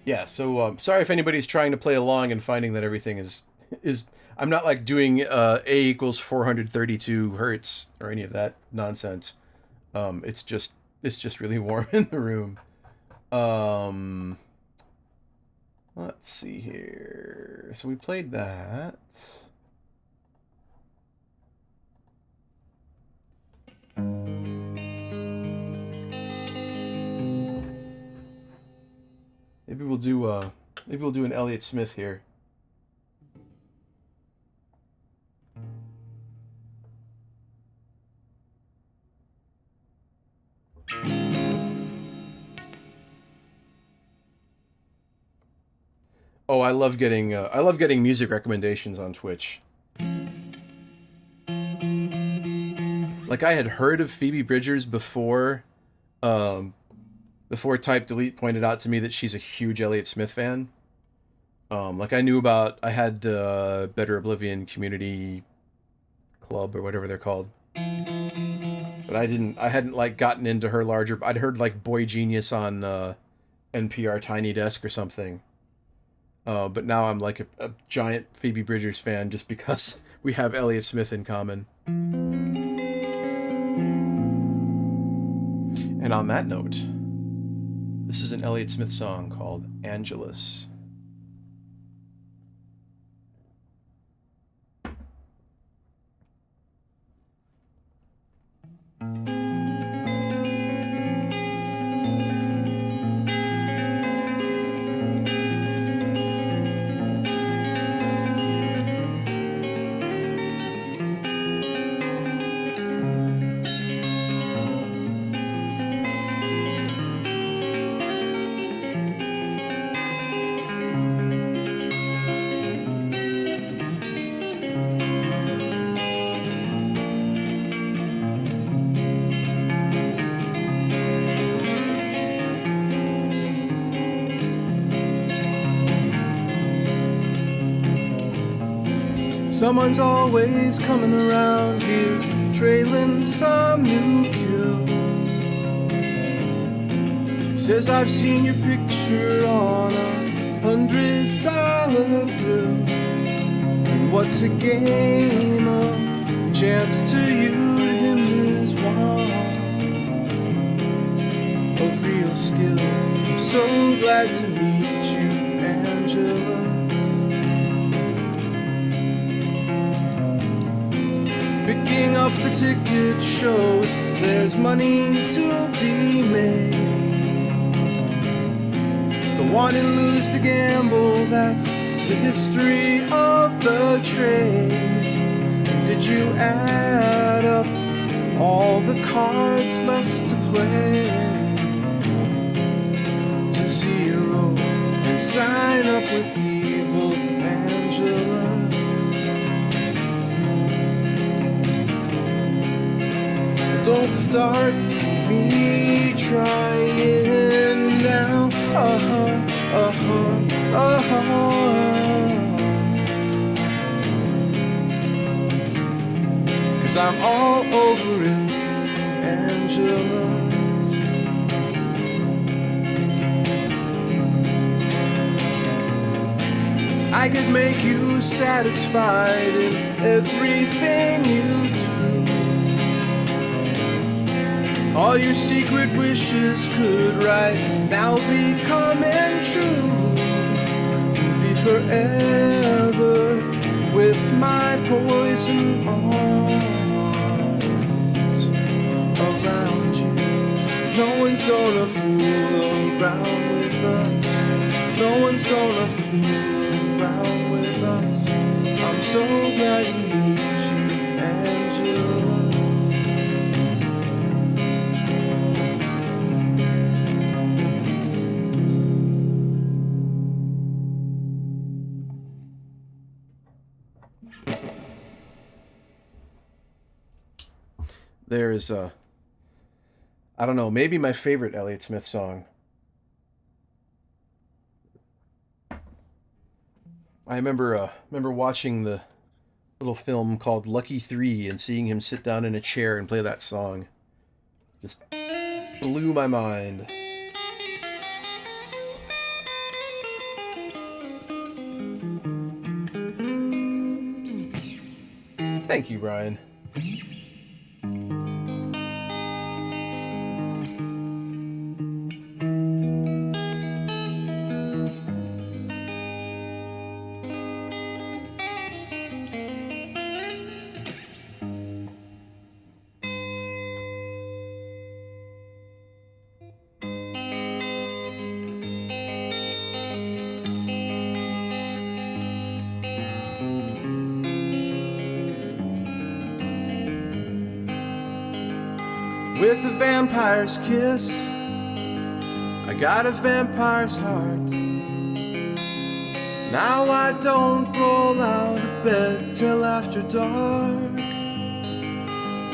Yeah, so sorry if anybody's trying to play along and finding that everything is I'm not like doing A equals 432 hertz or any of that nonsense. It's just really warm in the room. Um, let's see here. So we played that. Maybe we'll do an Elliot Smith here. Oh, I love getting music recommendations on Twitch. Like I had heard of Phoebe Bridgers um, before Type Delete pointed out to me that she's a huge Elliott Smith fan. Like I had Better Oblivion Community Club or whatever they're called, but I hadn't like gotten into her larger. I'd heard like Boy Genius on NPR Tiny Desk or something. But now I'm like a giant Phoebe Bridgers fan just because we have Elliott Smith in common. And on that note, this is an Elliott Smith song called Angelus. Someone's always coming around here, trailing some new kill. Says I've seen your picture on $100 bill. And what's a game of chance to you to him is one of real skill. I'm so glad to meet you, Angela. Picking up the ticket shows there's money to be made. Go on and lose the gamble, that's the history of the trade. And did you add up all the cards left to play? To zero and sign up with evil Angela. Don't start me trying now. Cause I'm all over it, Angela. I could make you satisfied in everything you do. All your secret wishes could right now be coming true. Be forever with my poison arms around you. No one's gonna fool around with us. No one's gonna fool around with us. I'm so glad to meet you, Angela. There's I don't know, maybe my favorite Elliott Smith song. I remember watching the little film called Lucky 3 and seeing him sit down in a chair and play that song. Just blew my mind. Thank you, Brian. With a vampire's kiss, I got a vampire's heart. Now I don't roll out of bed till after dark.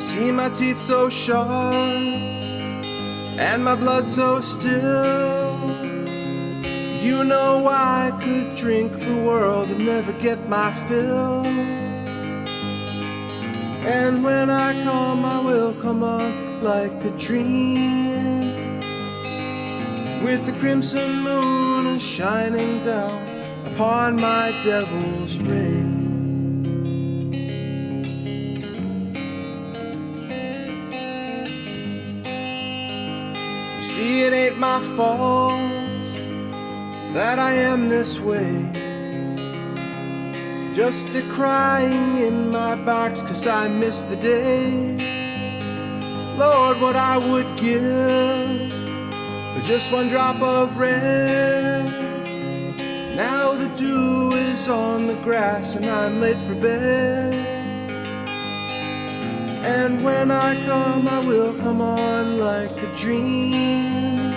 See my teeth so sharp and my blood so still. You know I could drink the world and never get my fill. And when I come, I will come on like a dream, with the crimson moon shining down upon my devil's ring. You see, it ain't my fault that I am this way, just a crying in my box 'cause I miss the day. Lord, what I would give for just one drop of red. Now the dew is on the grass and I'm late for bed. And when I come, I will come on like a dream,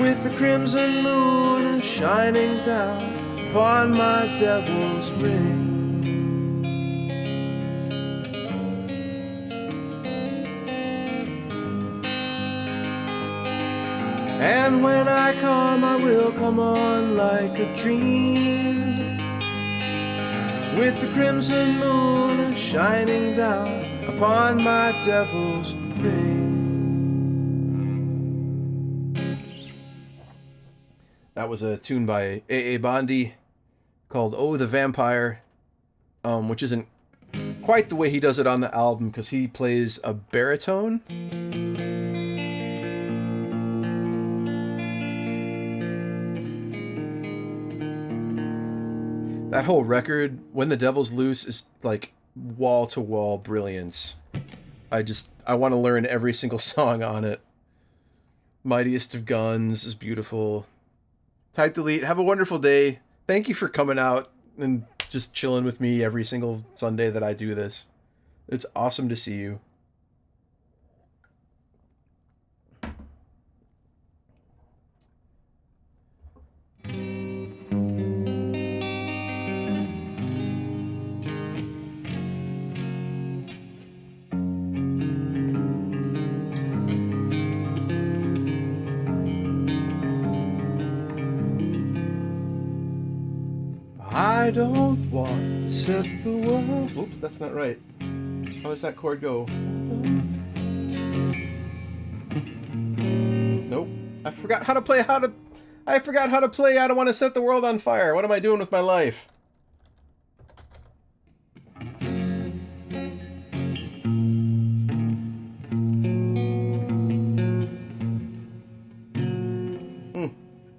with the crimson moon shining down upon my devil's ring. And when I come, I will come on like a dream, with the crimson moon shining down upon my devil's ring. That was a tune by A.A. Bondi called Oh the Vampire, which isn't quite the way he does it on the album because he plays a baritone. That whole record, When the Devil's Loose, is like wall-to-wall brilliance. I want to learn every single song on it. Mightiest of Guns is beautiful. Type delete. Have a wonderful day. Thank you for coming out and just chilling with me every single Sunday that I do this. It's awesome to see you. I don't want to set the world. Oops, that's not right. How does that chord go? Nope. I forgot how to play. I forgot how to play. I don't want to set the world on fire. What am I doing with my life?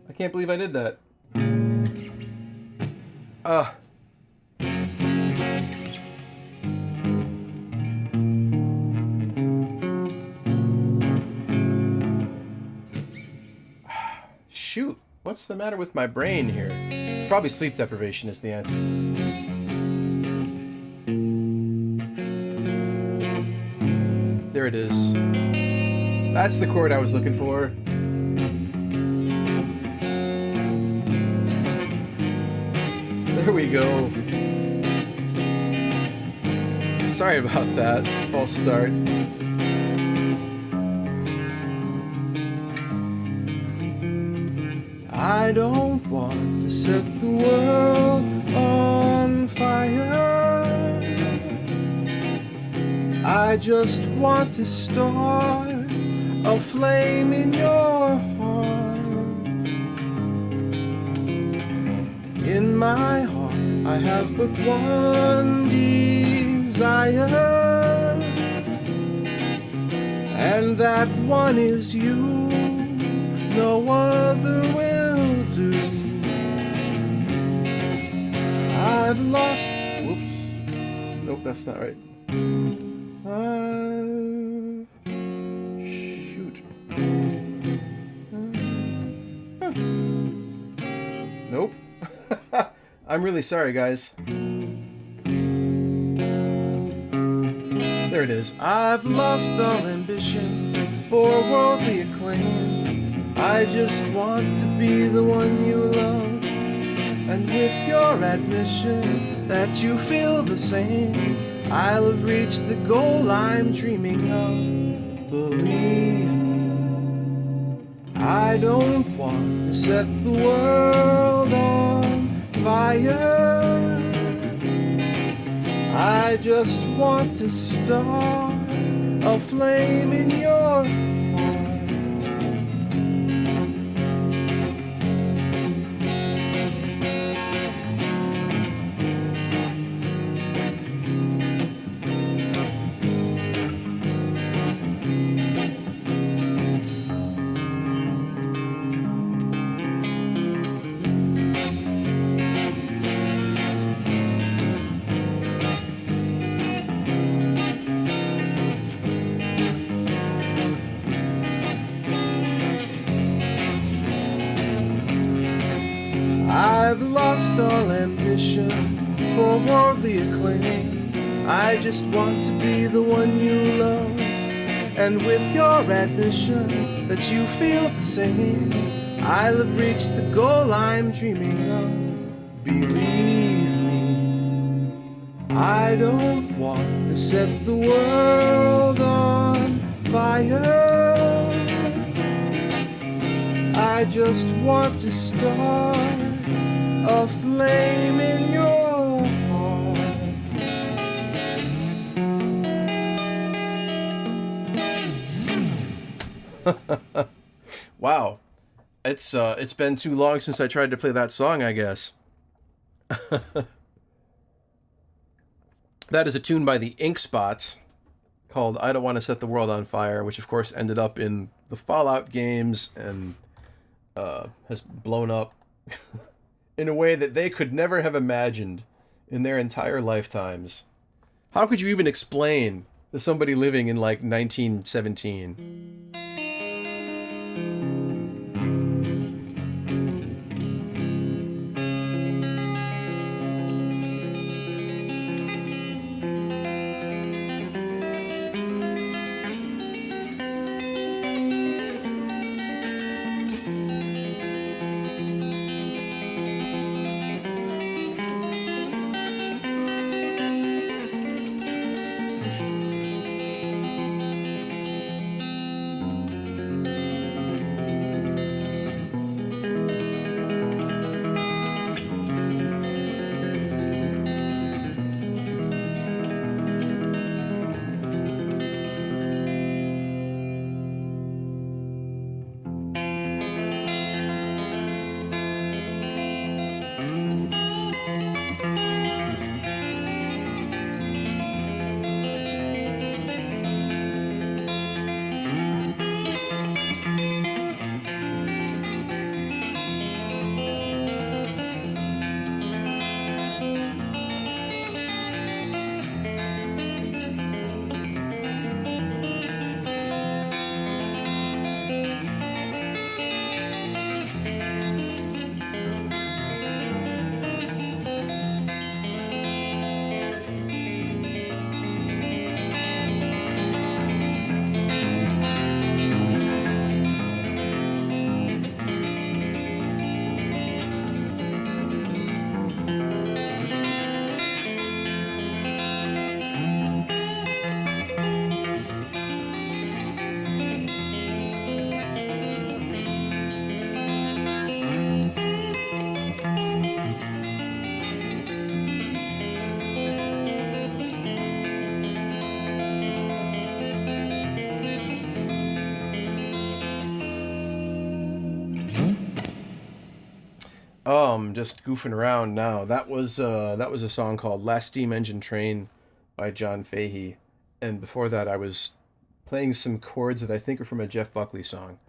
I can't believe I did that. Shoot, what's the matter with my brain here? Probably sleep deprivation is the answer. There it is. That's the chord I was looking for. There we go. Sorry about that false start. I don't want to set the world on fire. I just want to start a flame in your heart. In my heart I have but one desire, desire, and that one is you. No other will do. I've lost. Whoops. Nope, that's not right. Shoot. Nope. I'm really sorry, guys. There it is. I've lost all ambition for worldly acclaim. I just want to be the one you love. And with your admission that you feel the same, I'll have reached the goal I'm dreaming of. Believe me, I don't want to set the world on fire. I just want to start a flame in your heart. I've lost all ambition for worldly acclaim. I just want to be the one you love. And with your admission that you feel the same, I'll have reached the goal I'm dreaming of. Believe me, I don't want to set the world on fire. I just want to start a flame in your heart. Wow, it's been too long since I tried to play that song, I guess. That is a tune by the Ink Spots called "I Don't Want to Set the World on Fire," which of course ended up in the Fallout games and has blown up in a way that they could never have imagined in their entire lifetimes. How could you even explain to somebody living in like 1917? Oh, I'm just goofing around now. That was a song called "Last Steam Engine Train" by John Fahey. And before that, I was playing some chords that I think are from a Jeff Buckley song.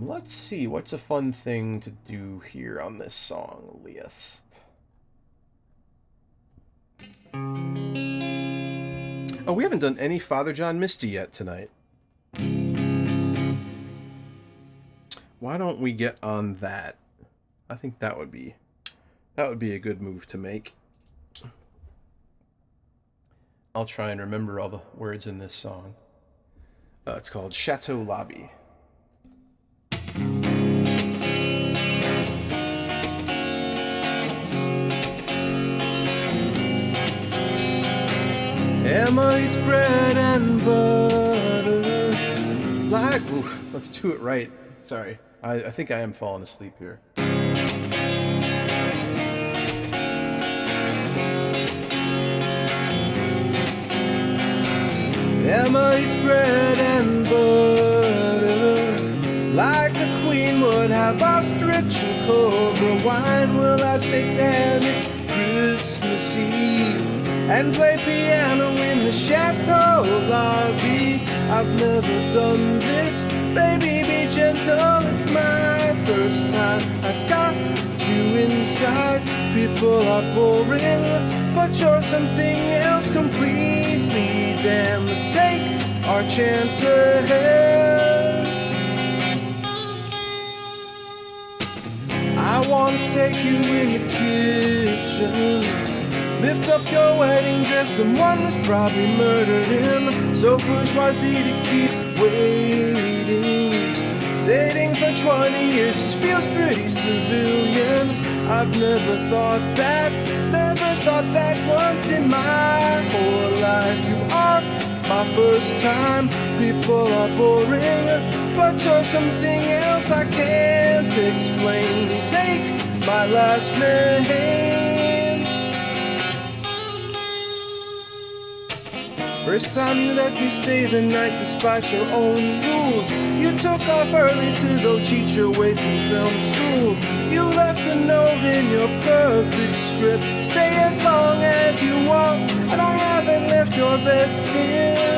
Let's see, what's a fun thing to do here on this song list? Oh, we haven't done any Father John Misty yet tonight. Why don't we get on that? I think that would be a good move to make. I'll try and remember all the words in this song. It's called Chateau Lobby. Emma eats bread and butter. Like, ooh, let's do it right. Sorry, I think I am falling asleep here. Emma eats bread and butter, like a queen would have ostrich and cobra wine. We'll have satanic Christmas Eve and play piano in the chateau lobby. I've never done this, baby, be gentle, it's my first time. I've got you inside, people are boring, but you're something else completely. Damn, let's take our chances. I want to take you in the kitchen, lift up your wedding dress, someone was probably murdered in. So bourgeoisie to keep waiting. Dating for 20 years just feels pretty civilian. I've never thought that once in my whole life. You are my first time, people are boring, but you're something else I can't explain. Take my last name. First time you let me stay the night despite your own rules. You took off early to go cheat your way through film school. You left a note in your perfect script. Stay as long as you want, and I haven't left your bed since.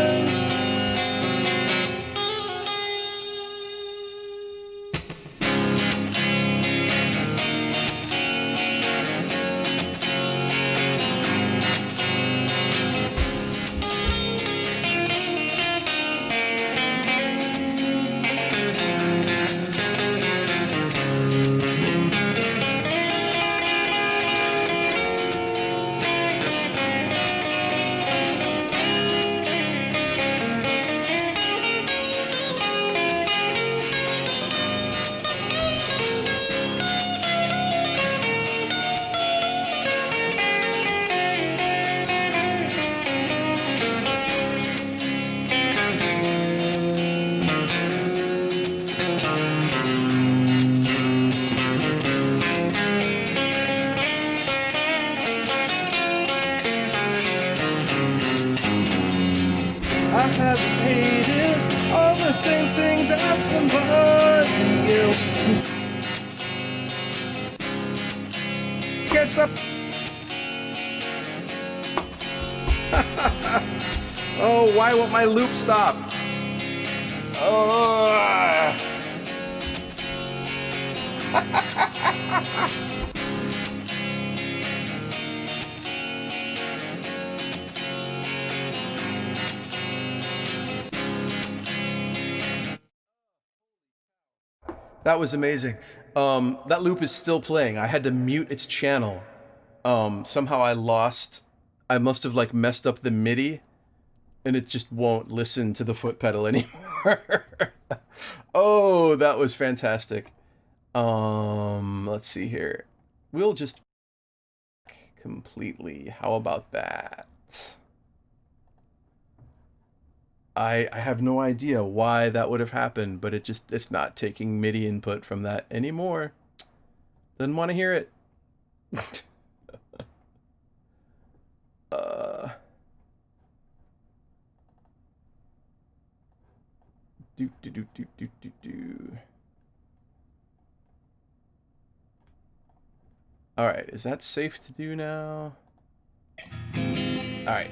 I haven't hated all the same things as somebody else since gets up. Oh, why won't my loop stop? Oh. That was amazing. That loop is still playing. I had to mute its channel. Somehow I must have like messed up the MIDI, and it just won't listen to the foot pedal anymore. Oh, that was fantastic. Let's see here. We'll just completely. How about that? I have no idea why that would have happened, but it's not taking MIDI input from that anymore. Didn't want to hear it. uh, do do do do do do do. All right, is that safe to do now? All right.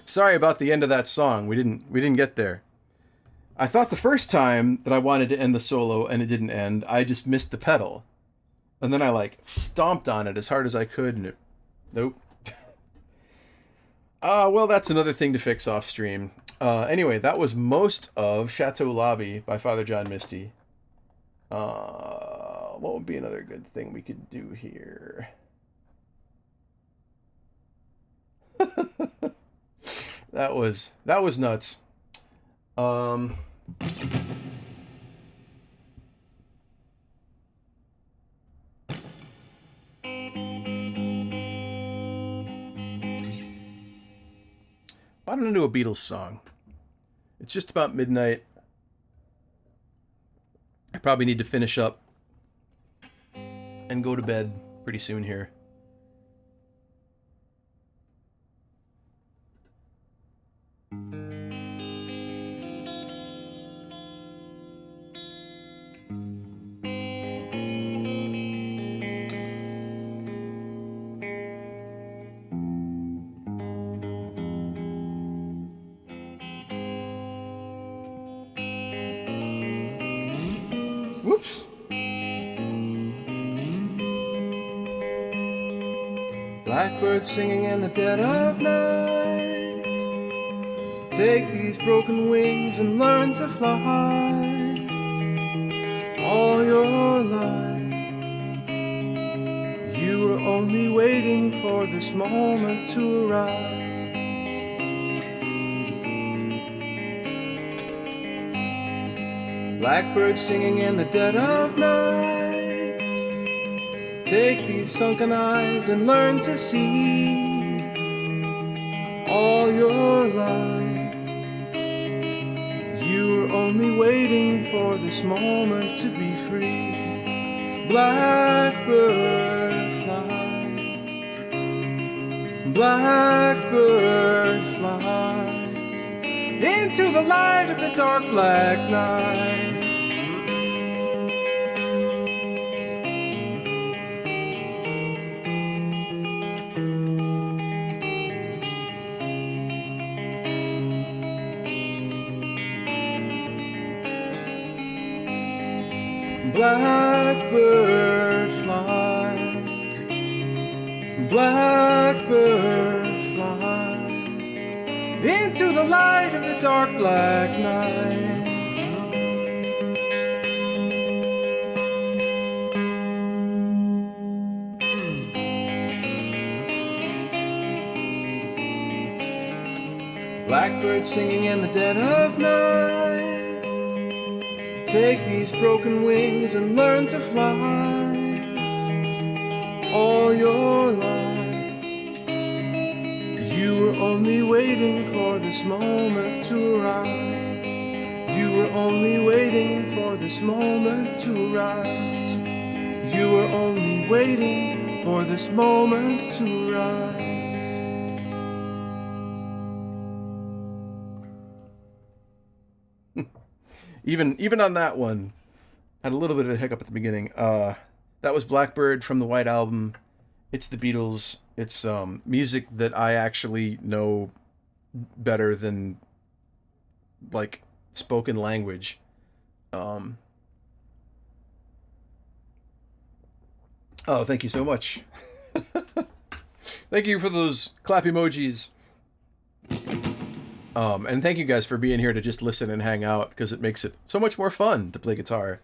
Sorry about the end of that song. We didn't get there. I thought the first time that I wanted to end the solo and it didn't end, I just missed the pedal. And then I like stomped on it as hard as I could and it nope. Well, that's another thing to fix off stream. Anyway, that was most of Chateau Lobby by Father John Misty. What would be another good thing we could do here? That was nuts. I don't do a Beatles song. It's just about midnight. I probably need to finish up and go to bed pretty soon here. Whoops. Blackbird singing in the dead of night. Take these broken wings and learn to fly. All your life, you were only waiting for this moment to arise. Blackbird singing in the dead of night. Take these sunken eyes and learn to see. All your life, you were only waiting for this moment to be free. Blackbird fly, blackbird fly, into the light of the dark black night. Blackbird fly, blackbird fly, into the light of the dark black night. Blackbird singing in the dead of night. Take these broken wings and learn to fly. All your life, you were only waiting for this moment to arise. You were only waiting for this moment to arise. You were only waiting for this moment to arise. Even on that one, had a little bit of a hiccup at the beginning. That was Blackbird from the White Album. It's the Beatles. It's music that I actually know better than like spoken language. Oh, thank you so much. Thank you for those clap emojis. And thank you guys for being here to just listen and hang out, because it makes it so much more fun to play guitar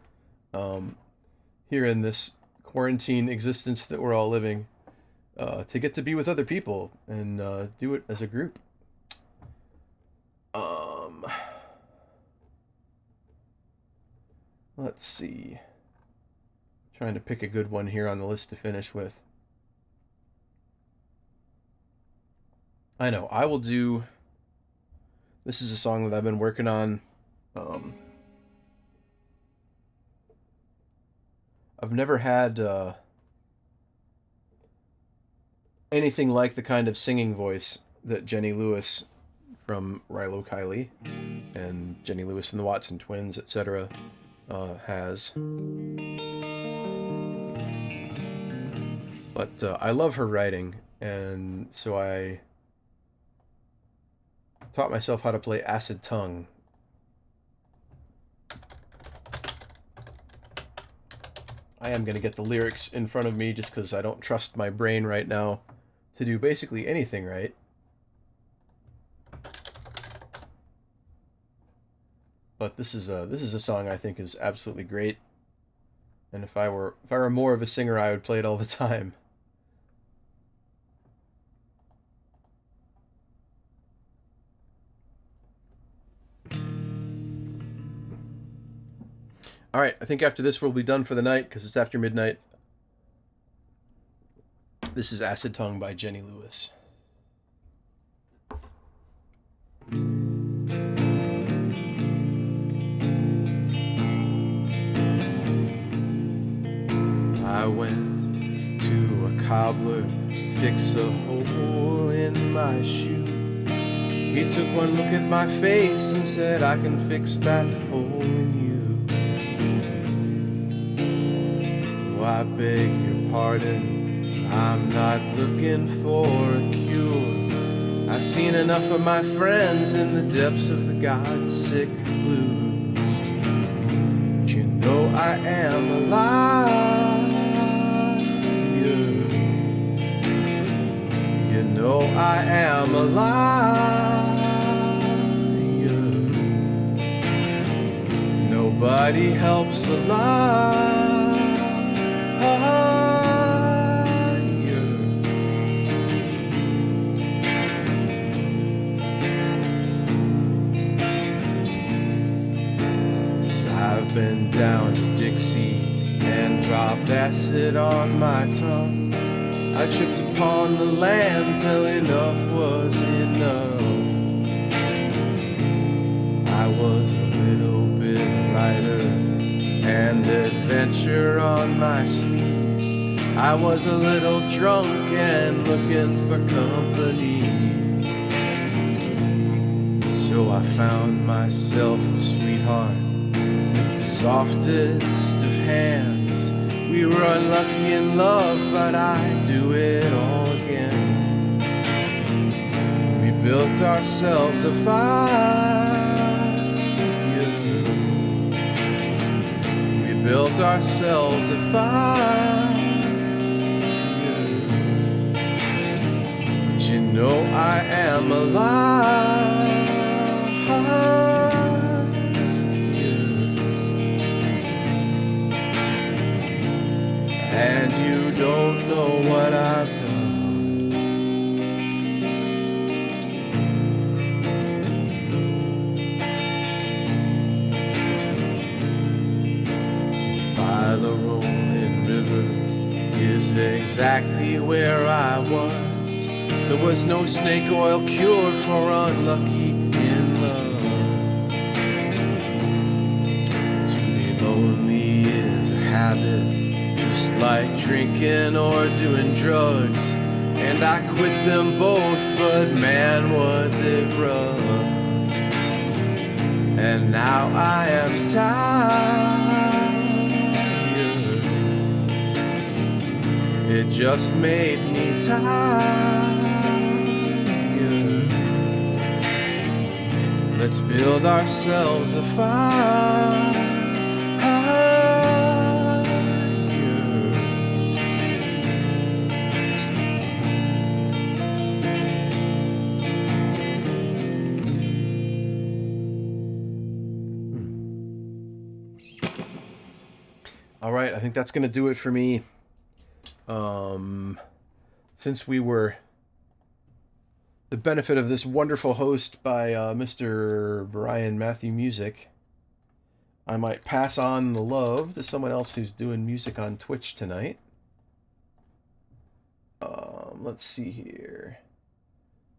here in this quarantine existence that we're all living, to get to be with other people and do it as a group. Let's see. Trying to pick a good one here on the list to finish with. I know, I will do This is a song that I've been working on. I've never had anything like the kind of singing voice that Jenny Lewis from Rilo Kiley and Jenny Lewis and the Watson Twins, etc., has. But I love her writing, and so I taught myself how to play Acid Tongue. I am going to get the lyrics in front of me just because I don't trust my brain right now to do basically anything right. But this is a song I think is absolutely great, and if I were more of a singer, I would play it all the time. All right, I think after this we'll be done for the night because it's after midnight. This is Acid Tongue by Jenny Lewis. I went to a cobbler, fix a hole in my shoe. He took one look at my face and said, I can fix that hole in you. Oh, I beg your pardon, I'm not looking for a cure. I've seen enough of my friends in the depths of the God-sick blues. You know I am alive. You know I am a liar. Nobody helps a liar. I've been down to Dixie and dropped acid on my tongue. I tripped upon the land till enough was enough. I was a little bit lighter and adventure on my sleeve. I was a little drunk and looking for company. So I found myself a sweetheart with the softest of hands. We were unlucky in love, but I'd do it all again. We built ourselves a fire. We built ourselves a fire. But you know I am alive. And you don't know what I've done. By the rolling river is exactly where I was. There was no snake oil cure for unlucky in love. To be lonely is a habit, just like drinking or doing drugs. And I quit them both, but man was it rough. And now I am tired. It just made me tired. Let's build ourselves a fire. All right, I think that's going to do it for me. Since we were the benefit of this wonderful host by Mr. Brian Matthew Music, I might pass on the love to someone else who's doing music on Twitch tonight. Let's see here.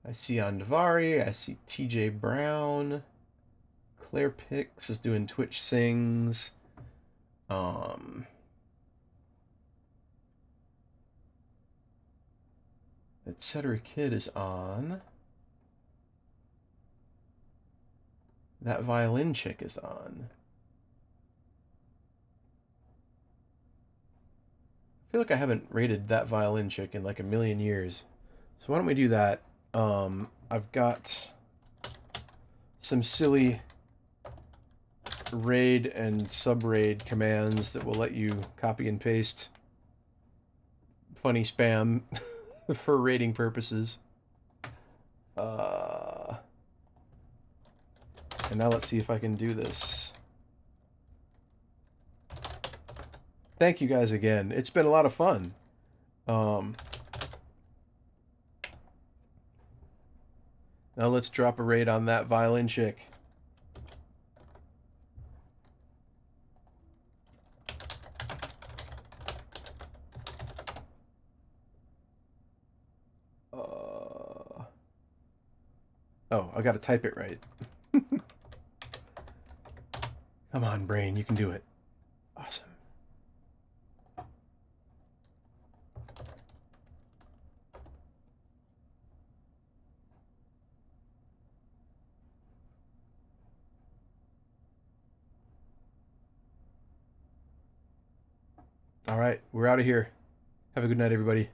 I see Andvari. I see TJ Brown. Claire Pix is doing Twitch Sings. Etc. Kid is on. That violin chick is on. I feel like I haven't rated that violin chick in like a million years. So why don't we do that? I've got some silly raid and sub-raid commands that will let you copy and paste funny spam for raiding purposes. And now let's see if I can do this. Thank you guys again. It's been a lot of fun. Now let's drop a raid on that violin chick. Oh, I gotta type it right. Come on, brain, you can do it. Awesome. All right, we're out of here. Have a good night, everybody.